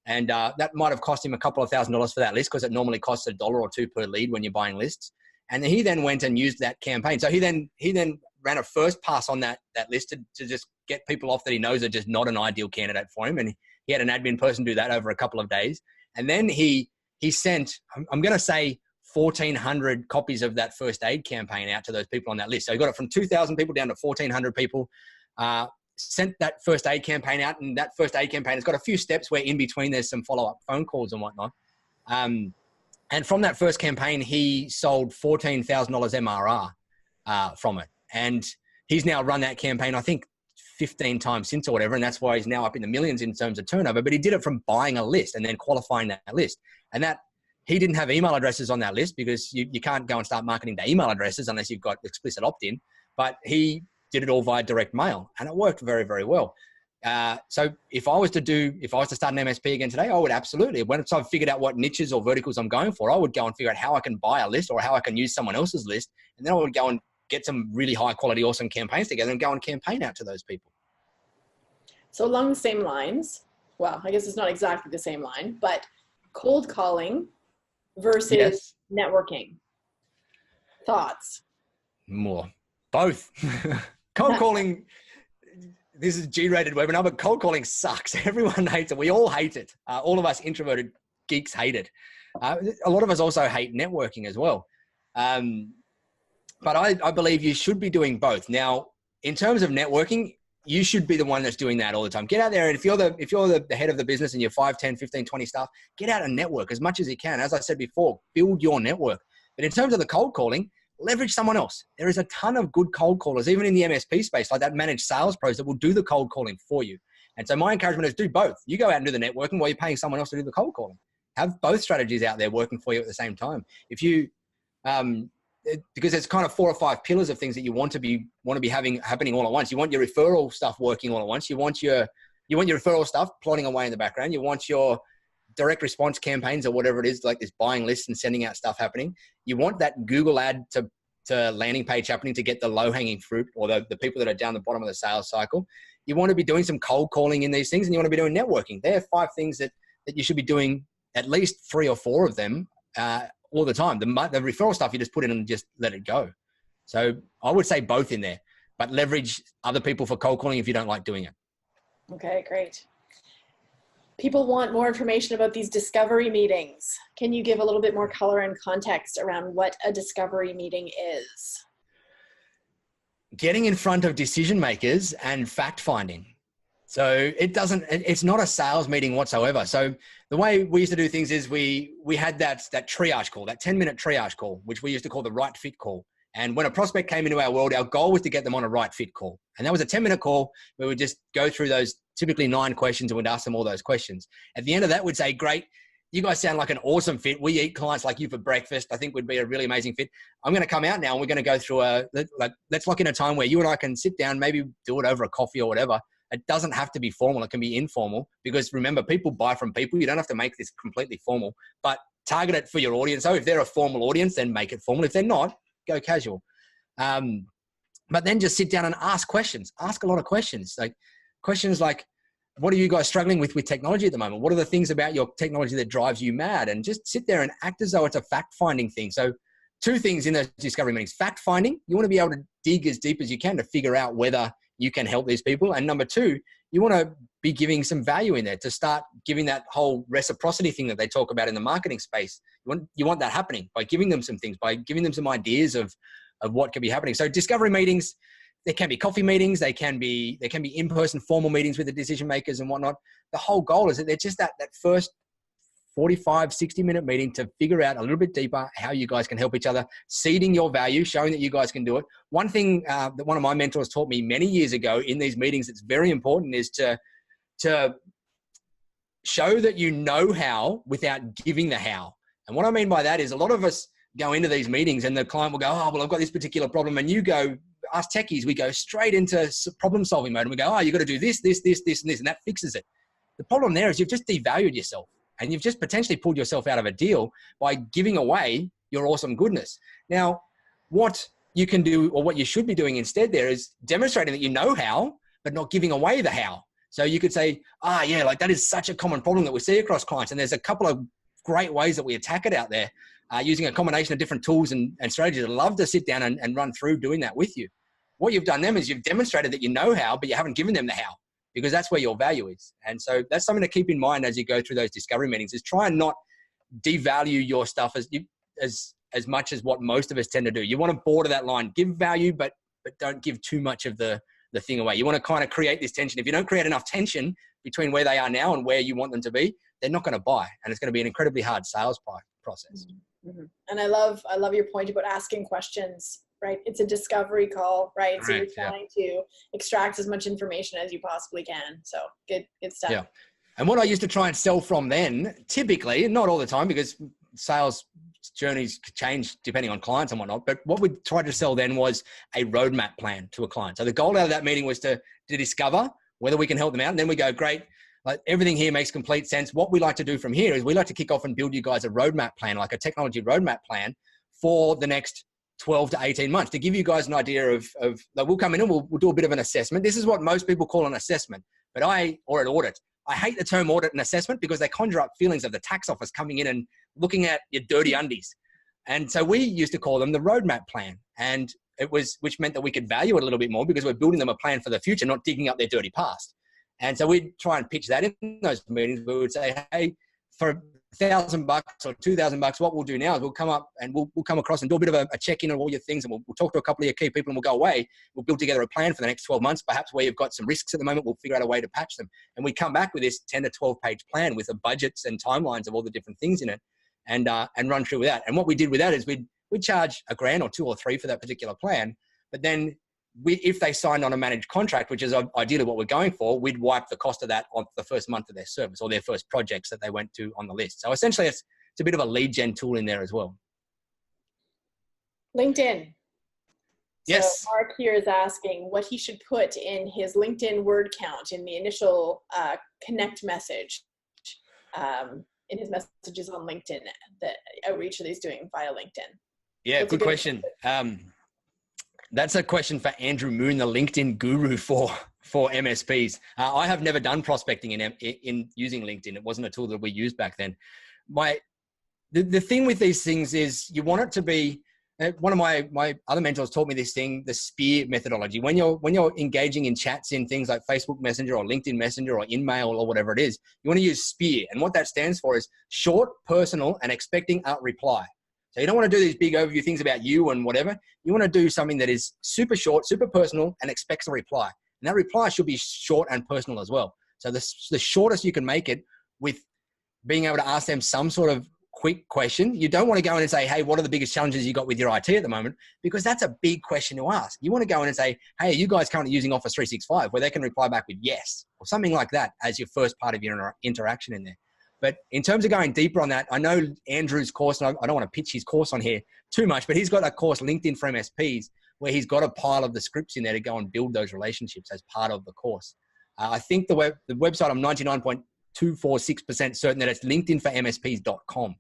And that might have cost him a couple of $1,000s for that list, because it normally costs $1 or $2 per lead when you're buying lists. And he then went and used that campaign. So he then ran a first pass on that list to just get people off that he knows are just not an ideal candidate for him. And he had an admin person do that over a couple of days. And then he sent, I'm going to say 1,400 copies of that first aid campaign out to those people on that list. So he got it from 2,000 people down to 1,400 people. Sent that first aid campaign out, and that first aid campaign has got a few steps where in between there's some follow-up phone calls and whatnot. And from that first campaign, he sold $14,000 MRR from it. And he's now run that campaign, I think, 15 times since or whatever. And that's why he's now up in the millions in terms of turnover. But he did it from buying a list and then qualifying that list. And that he didn't have email addresses on that list, because you can't go and start marketing to email addresses unless you've got explicit opt-in. But he did it all via direct mail, and it worked very, very well. So if I was to start an MSP again today, I would absolutely. Once I've figured out what niches or verticals I'm going for, I would go and figure out how I can buy a list or how I can use someone else's list. And then I would go and get some really high quality, awesome campaigns together and go and campaign out to those people. So along the same lines, well, I guess it's not exactly the same line, but cold calling versus networking. Thoughts? More. Both. Cold calling, this is G-rated webinar, but cold calling sucks. Everyone hates it. We all hate it. All of us introverted geeks hate it. A lot of us also hate networking as well. But I believe you should be doing both. Now, in terms of networking, you should be the one that's doing that all the time. Get out there, and if you're the head of the business and you're 5, 10, 15, 20 staff, get out and network as much as you can. As I said before, build your network. But in terms of the cold calling, leverage someone else. There is a ton of good cold callers, even in the MSP space, like that managed sales pros that will do the cold calling for you. And so my encouragement is do both. You go out and do the networking while you're paying someone else to do the cold calling. Have both strategies out there working for you at the same time. If you, because there's kind of 4 or 5 pillars of things that you want to be happening all at once. You want your referral stuff working all at once. You want your referral stuff plodding away in the background. You want your direct response campaigns or whatever it is, like this buying lists and sending out stuff happening. You want that Google ad to landing page happening to get the low hanging fruit, or the people that are down the bottom of the sales cycle. You want to be doing some cold calling in these things, and you want to be doing networking. They're 5 things that that you should be doing at least 3 or 4 of them all the time. The referral stuff, you just put in and just let it go. So I would say both in there, but leverage other people for cold calling if you don't like doing it. Okay, great. People want more information about these discovery meetings. Can you give a little bit more color and context around what a discovery meeting is? Getting in front of decision makers and fact finding. So it's not a sales meeting whatsoever. So the way we used to do things is we had that triage call, that 10-minute triage call, which we used to call the right fit call. And when a prospect came into our world, our goal was to get them on a right fit call. And that was a 10-minute call where we'd just go through those typically 9 questions and we'd ask them all those questions. At the end of that, we'd say, great, you guys sound like an awesome fit. We eat clients like you for breakfast. I think would be a really amazing fit. I'm going to come out now and we're going to go through let's lock in a time where you and I can sit down, maybe do it over a coffee or whatever. It doesn't have to be formal. It can be informal because remember, people buy from people. You don't have to make this completely formal, but target it for your audience. So if they're a formal audience, then make it formal. If they're not, go casual. But then just sit down and ask questions. Ask a lot of questions. Questions like, what are you guys struggling with technology at the moment? What are the things about your technology that drives you mad? And just sit there and act as though it's a fact-finding thing. So 2 things in those discovery meetings. Fact-finding, you want to be able to dig as deep as you can to figure out whether you can help these people. And number 2, you want to be giving some value in there to start giving that whole reciprocity thing that they talk about in the marketing space. You want that happening by giving them some things, by giving them some ideas of what could be happening. So discovery meetings, there can be coffee meetings, they can be in-person formal meetings with the decision makers and whatnot. The whole goal is that they're just that first 45, 60-minute meeting to figure out a little bit deeper how you guys can help each other, seeding your value, showing that you guys can do it. One thing that one of my mentors taught me many years ago in these meetings that's very important is to show that you know how without giving the how. And what I mean by that is a lot of us go into these meetings and the client will go, oh, well, I've got this particular problem. And you go, us techies, we go straight into problem solving mode and we go, oh, you got to do this, this, this, this, and this, and that fixes it. The problem there is you've just devalued yourself and you've just potentially pulled yourself out of a deal by giving away your awesome goodness. Now, what you can do or what you should be doing instead there is demonstrating that you know how, but not giving away the how. So you could say, yeah, like that is such a common problem that we see across clients. And there's a couple of great ways that we attack it out there. Using a combination of different tools and strategies. I'd love to sit down and run through doing that with you. What you've done then is you've demonstrated that you know how, but you haven't given them the how because that's where your value is. And so that's something to keep in mind as you go through those discovery meetings is try and not devalue your stuff as much as what most of us tend to do. You want to border that line, give value, but don't give too much of the thing away. You want to kind of create this tension. If you don't create enough tension between where they are now and where you want them to be, they're not going to buy. And it's going to be an incredibly hard sales process. Mm-hmm. And I love your point about asking questions, right? It's a discovery call, right? So you're trying to extract as much information as you possibly can. So good stuff. Yeah. And what I used to try and sell from then, typically, not all the time because sales journeys change depending on clients and whatnot, but what we tried to sell then was a roadmap plan to a client. So the goal out of that meeting was to discover whether we can help them out. And then we go, great, like everything here makes complete sense. What we like to do from here is we like to kick off and build you guys a roadmap plan, like a technology roadmap plan for the next 12 to 18 months to give you guys an idea of like we'll come in and we'll do a bit of an assessment. This is what most people call an assessment, or an audit. I hate the term audit and assessment because they conjure up feelings of the tax office coming in and looking at your dirty undies. And so we used to call them the roadmap plan. And which meant that we could value it a little bit more because we're building them a plan for the future, not digging up their dirty past. And so we'd try and pitch that in those meetings. We would say, hey, for $1,000 or $2,000, what we'll do now is we'll come up and we'll come across and do a bit of a check-in on all your things. And we'll talk to a couple of your key people and we'll go away. We'll build together a plan for the next 12 months, perhaps where you've got some risks at the moment. We'll figure out a way to patch them. And we come back with this 10 to 12 page plan with the budgets and timelines of all the different things in it and run through with that. And what we did with that is we'd charge $1,000 or $2,000 or $3,000 for that particular plan. But then if they signed on a managed contract, which is ideally what we're going for, we'd wipe the cost of that on the first month of their service or their first projects that they went to on the list. So essentially it's a bit of a lead gen tool in there as well. LinkedIn. Yes. So Mark here is asking what he should put in his LinkedIn word count in the initial connect message in his messages on LinkedIn, the outreach that he's doing via LinkedIn. Yeah, good question. That's a question for Andrew Moon, the LinkedIn guru for for MSPs. I have never done prospecting in using LinkedIn. It wasn't a tool that we used back then. The thing with these things is you want it to be, one of my other mentors taught me this thing, the SPEAR methodology. When you're engaging in chats in things like Facebook Messenger or LinkedIn Messenger or InMail or whatever it is, you want to use SPEAR. And what that stands for is short, personal, and expecting a reply. So you don't want to do these big overview things about you and whatever. You want to do something that is super short, super personal, and expects a reply. And that reply should be short and personal as well. So the shortest you can make it with being able to ask them some sort of quick question. You don't want to go in and say, hey, what are the biggest challenges you got with your IT at the moment? Because that's a big question to ask. You want to go in and say, hey, are you guys currently using Office 365? Where they can reply back with yes, or something like that as your first part of your interaction in there. But in terms of going deeper on that, I know Andrew's course, and I don't want to pitch his course on here too much, but he's got a course, LinkedIn for MSPs, where he's got a pile of the scripts in there to go and build those relationships as part of the course. I think the website, I'm 99.246% certain that it's linkedinformsps.com.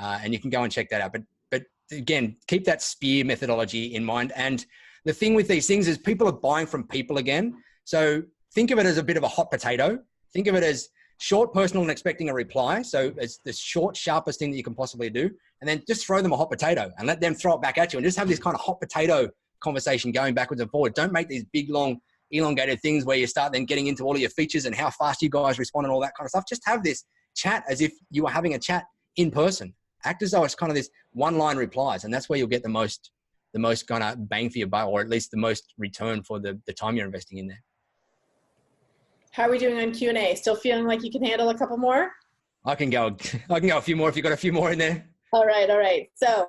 And you can go and check that out. But again, keep that SPEAR methodology in mind. And the thing with these things is people are buying from people again. So think of it as a bit of a hot potato. Think of it as short, personal, and expecting a reply. So it's the short, sharpest thing that you can possibly do. And then just throw them a hot potato and let them throw it back at you and just have this kind of hot potato conversation going backwards and forward. Don't make these big, long, elongated things where you start then getting into all of your features and how fast you guys respond and all that kind of stuff. Just have this chat as if you were having a chat in person. Act as though it's kind of this one-line replies, and that's where you'll get the most kind of bang for your buck, or at least the most return for the time you're investing in there. How are we doing on Q&A? Still feeling like you can handle a couple more? I can go a few more if you've got a few more in there. All right. So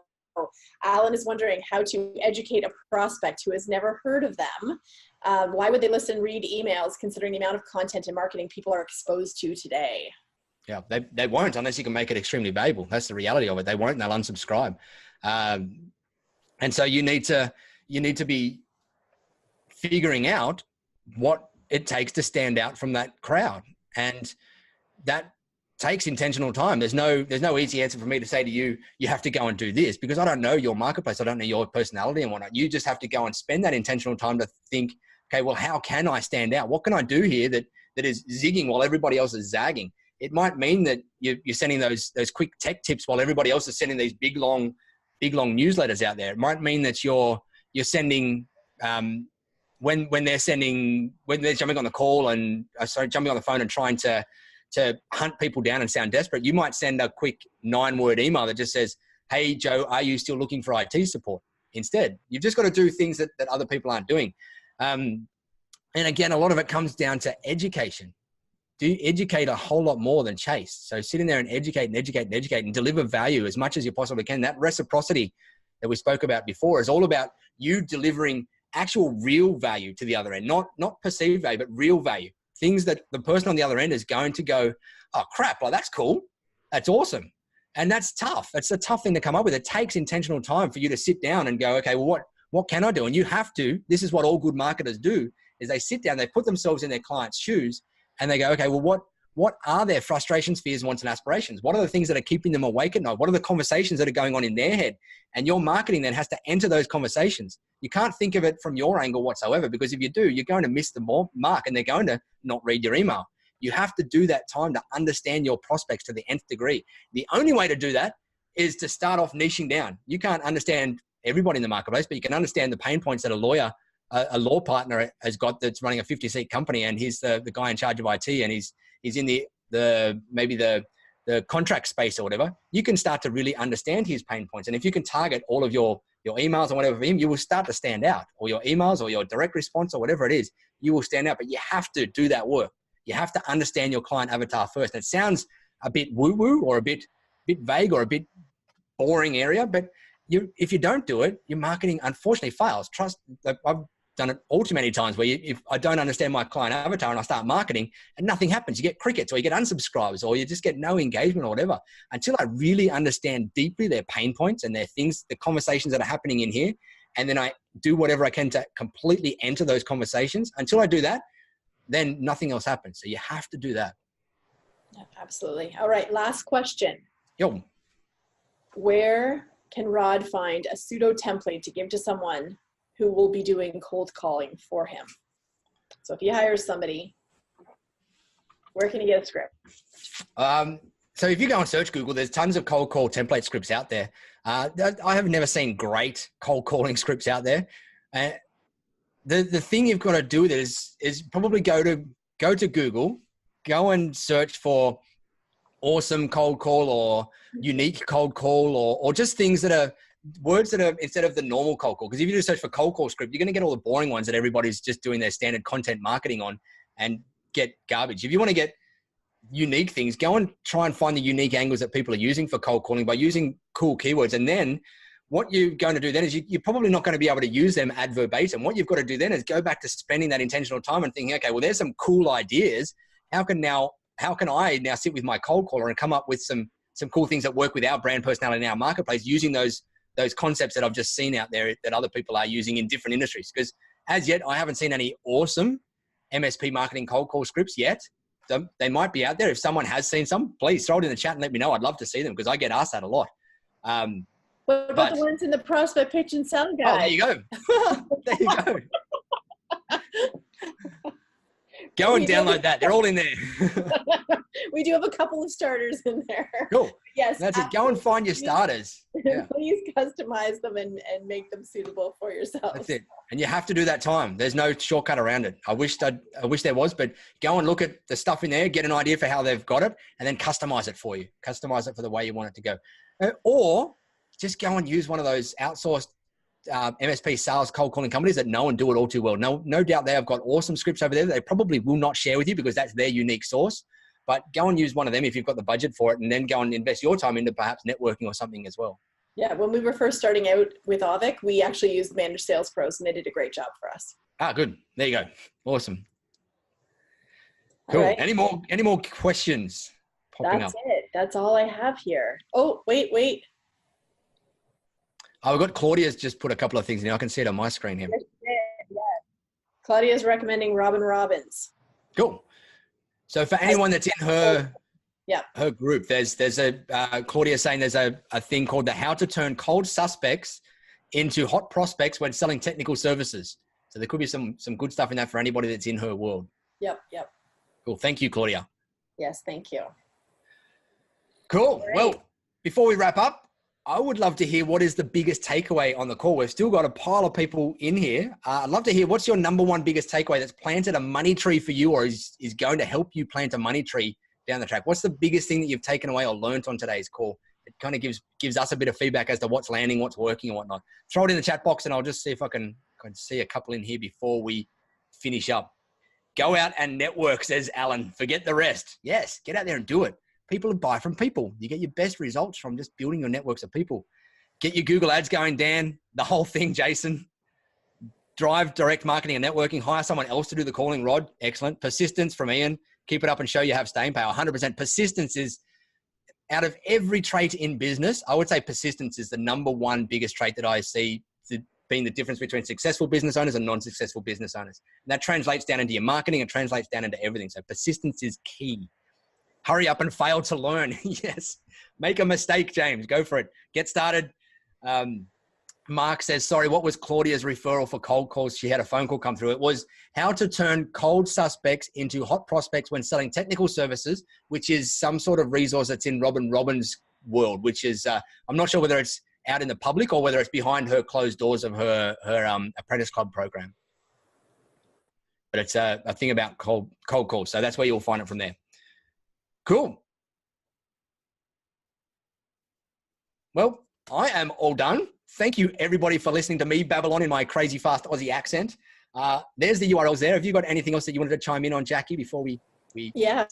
Alan is wondering how to educate a prospect who has never heard of them. Why would they listen and read emails considering the amount of content and marketing people are exposed to today? Yeah, they won't unless you can make it extremely valuable. That's the reality of it. They won't, and they'll unsubscribe. And so you need to be figuring out what it takes to stand out from that crowd. And that takes intentional time. There's no easy answer for me to say to you, you have to go and do this, because I don't know your marketplace. I don't know your personality and whatnot. You just have to go and spend that intentional time to think, okay, well, how can I stand out? What can I do here that is zigging while everybody else is zagging? It might mean that you're sending those quick tech tips while everybody else is sending these big long newsletters out there. It might mean that you're sending when they're jumping on the call and jumping on the phone and trying to hunt people down and sound desperate. You might send a quick 9-word email that just says, "Hey Joe, are you still looking for IT support?" Instead, you've just got to do things that other people aren't doing. And again, a lot of it comes down to education. Do educate a whole lot more than chase. So sit in there and educate and deliver value as much as you possibly can. That reciprocity that we spoke about before is all about you delivering actual real value to the other end, not perceived value, but real value. Things that the person on the other end is going to go, oh crap, like that's cool. That's awesome. And that's tough. That's a tough thing to come up with. It takes intentional time for you to sit down and go, okay, well, what can I do? And you have to, this is what all good marketers do, is they sit down, they put themselves in their client's shoes, and they go, okay, well, what are their frustrations, fears, wants, and aspirations? What are the things that are keeping them awake at night? What are the conversations that are going on in their head? And your marketing then has to enter those conversations. You can't think of it from your angle whatsoever, because if you do, you're going to miss the mark and they're going to not read your email. You have to do that time to understand your prospects to the nth degree. The only way to do that is to start off niching down. You can't understand everybody in the marketplace, but you can understand the pain points that a law partner has got that's running a 50-seat company, and he's the guy in charge of IT, and he's in maybe the contract space or whatever. You can start to really understand his pain points. And if you can target all of your emails and whatever for him, you will start to stand out, or your emails or your direct response or whatever it is, you will stand out. But you have to do that work. You have to understand your client avatar first. It sounds a bit woo-woo or a bit vague or a bit boring area, but if you don't do it, your marketing unfortunately fails. Trust, I've done it all too many times where if I don't understand my client avatar and I start marketing and nothing happens, you get crickets or you get unsubscribes or you just get no engagement or whatever. Until I really understand deeply their pain points and their things, the conversations that are happening in here, and then I do whatever I can to completely enter those conversations. Until I do that, then nothing else happens. So you have to do that. Yeah, absolutely. All right, last question. Yo. Where can Rod find a pseudo template to give to someone who will be doing cold calling for him? So if you hire somebody, where can you get a script? So if you go and search Google, there's tons of cold call template scripts out there. I have never seen great cold calling scripts out there. The thing you've got to do with it is probably go to Google, go and search for awesome cold call or unique cold call or just things that are words that are instead of the normal cold call. Because if you do search for cold call script, you're going to get all the boring ones that everybody's just doing their standard content marketing on and get garbage. If you want to get unique things, go and try and find the unique angles that people are using for cold calling by using cool keywords. And then what you're going to do then is you're probably not going to be able to use them ad verbatim. What you've got to do then is go back to spending that intentional time and thinking, okay, well, there's some cool ideas. How can I now sit with my cold caller and come up with some cool things that work with our brand personality in our marketplace using those concepts that I've just seen out there that other people are using in different industries? Because as yet, I haven't seen any awesome MSP marketing cold call scripts yet. They might be out there. If someone has seen some, please throw it in the chat and let me know. I'd love to see them because I get asked that a lot. What about the ones in the prospect pitch and sell guide? Oh, there you go. There you go. Go and download that. They're all in there. We do have a couple of starters in there. Cool. Yes. That's it. Go and find your starters. Yeah. Please customize them and make them suitable for yourself. That's it. And you have to do that time. There's no shortcut around it. I wish there was, but go and look at the stuff in there, get an idea for how they've got it, and then customize it for you. Customize it for the way you want it to go. Or just go and use one of those outsourced MSP sales cold calling companies that know and do it all too well. No doubt they have got awesome scripts over there that they probably will not share with you because that's their unique source. But go and use one of them if you've got the budget for it, and then go and invest your time into perhaps networking or something as well. Yeah, when we were first starting out with Auvik, we actually used Managed Sales Pros, and they did a great job for us. Ah, good. There you go. Awesome. Cool. Right. Any more questions popping up? That's it. That's all I have here. Oh, wait. Oh, we've got Claudia's just put a couple of things in. I can see it on my screen here. Yeah. Claudia's recommending Robin Robbins. Cool. So for anyone that's in her group, there's Claudia saying there's a thing called the How to Turn Cold Suspects into Hot Prospects when Selling Technical Services. So there could be some good stuff in that for anybody that's in her world. Yep. Cool. Thank you, Claudia. Yes, thank you. Cool. Great. Well, before we wrap up, I would love to hear what is the biggest takeaway on the call. We've still got a pile of people in here. I'd love to hear what's your number one biggest takeaway that's planted a money tree for you or is going to help you plant a money tree down the track. What's the biggest thing that you've taken away or learnt on today's call? It kind of gives us a bit of feedback as to what's landing, what's working and whatnot. Throw it in the chat box and I'll just see if I can see a couple in here before we finish up. Go out and network, says Alan. Forget the rest. Yes, get out there and do it. People buy from people. You get your best results from just building your networks of people. Get your Google ads going, Dan. The whole thing, Jason. Drive direct marketing and networking. Hire someone else to do the calling, Rod. Excellent. Persistence from Ian. Keep it up and show you have staying power. 100%. Persistence is, out of every trait in business, I would say persistence is the number one biggest trait that I see being the difference between successful business owners and non-successful business owners. And that translates down into your marketing and translates down into everything. So persistence is key. Hurry up and fail to learn. Yes. Make a mistake, James. Go for it. Get started. Mark says, sorry, what was Claudia's referral for cold calls? She had a phone call come through. It was how to turn cold suspects into hot prospects when selling technical services, which is some sort of resource that's in Robin Robbins' world, which is, I'm not sure whether it's out in the public or whether it's behind her closed doors of her Apprentice Club program. But it's a thing about cold calls. So that's where you'll find it from there. Cool. Well, I am all done. Thank you, everybody, for listening to me babble on in my crazy fast Aussie accent. There's the URLs there. Have you got anything else that you wanted to chime in on, Jackie, before we... Yeah,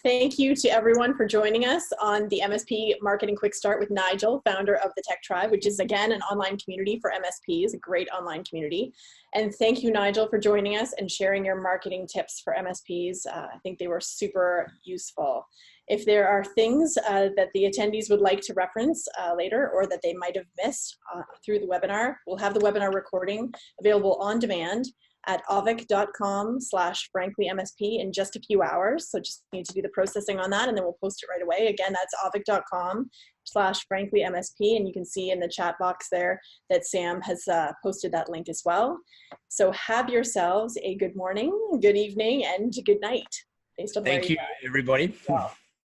thank you to everyone for joining us on the MSP Marketing Quick Start with Nigel, founder of the Tech Tribe, which is, again, an online community for MSPs, a great online community. And thank you, Nigel, for joining us and sharing your marketing tips for MSPs. I think they were super useful. If there are things that the attendees would like to reference later or that they might have missed through the webinar, we'll have the webinar recording available on demand at auvik.com/franklymsp in just a few hours. So just need to do the processing on that and then we'll post it right away. Again, that's auvik.com/franklymsp, and you can see in the chat box there that Sam has posted that link as well. So have yourselves a good morning, good evening, and good night based on Thank you, everybody.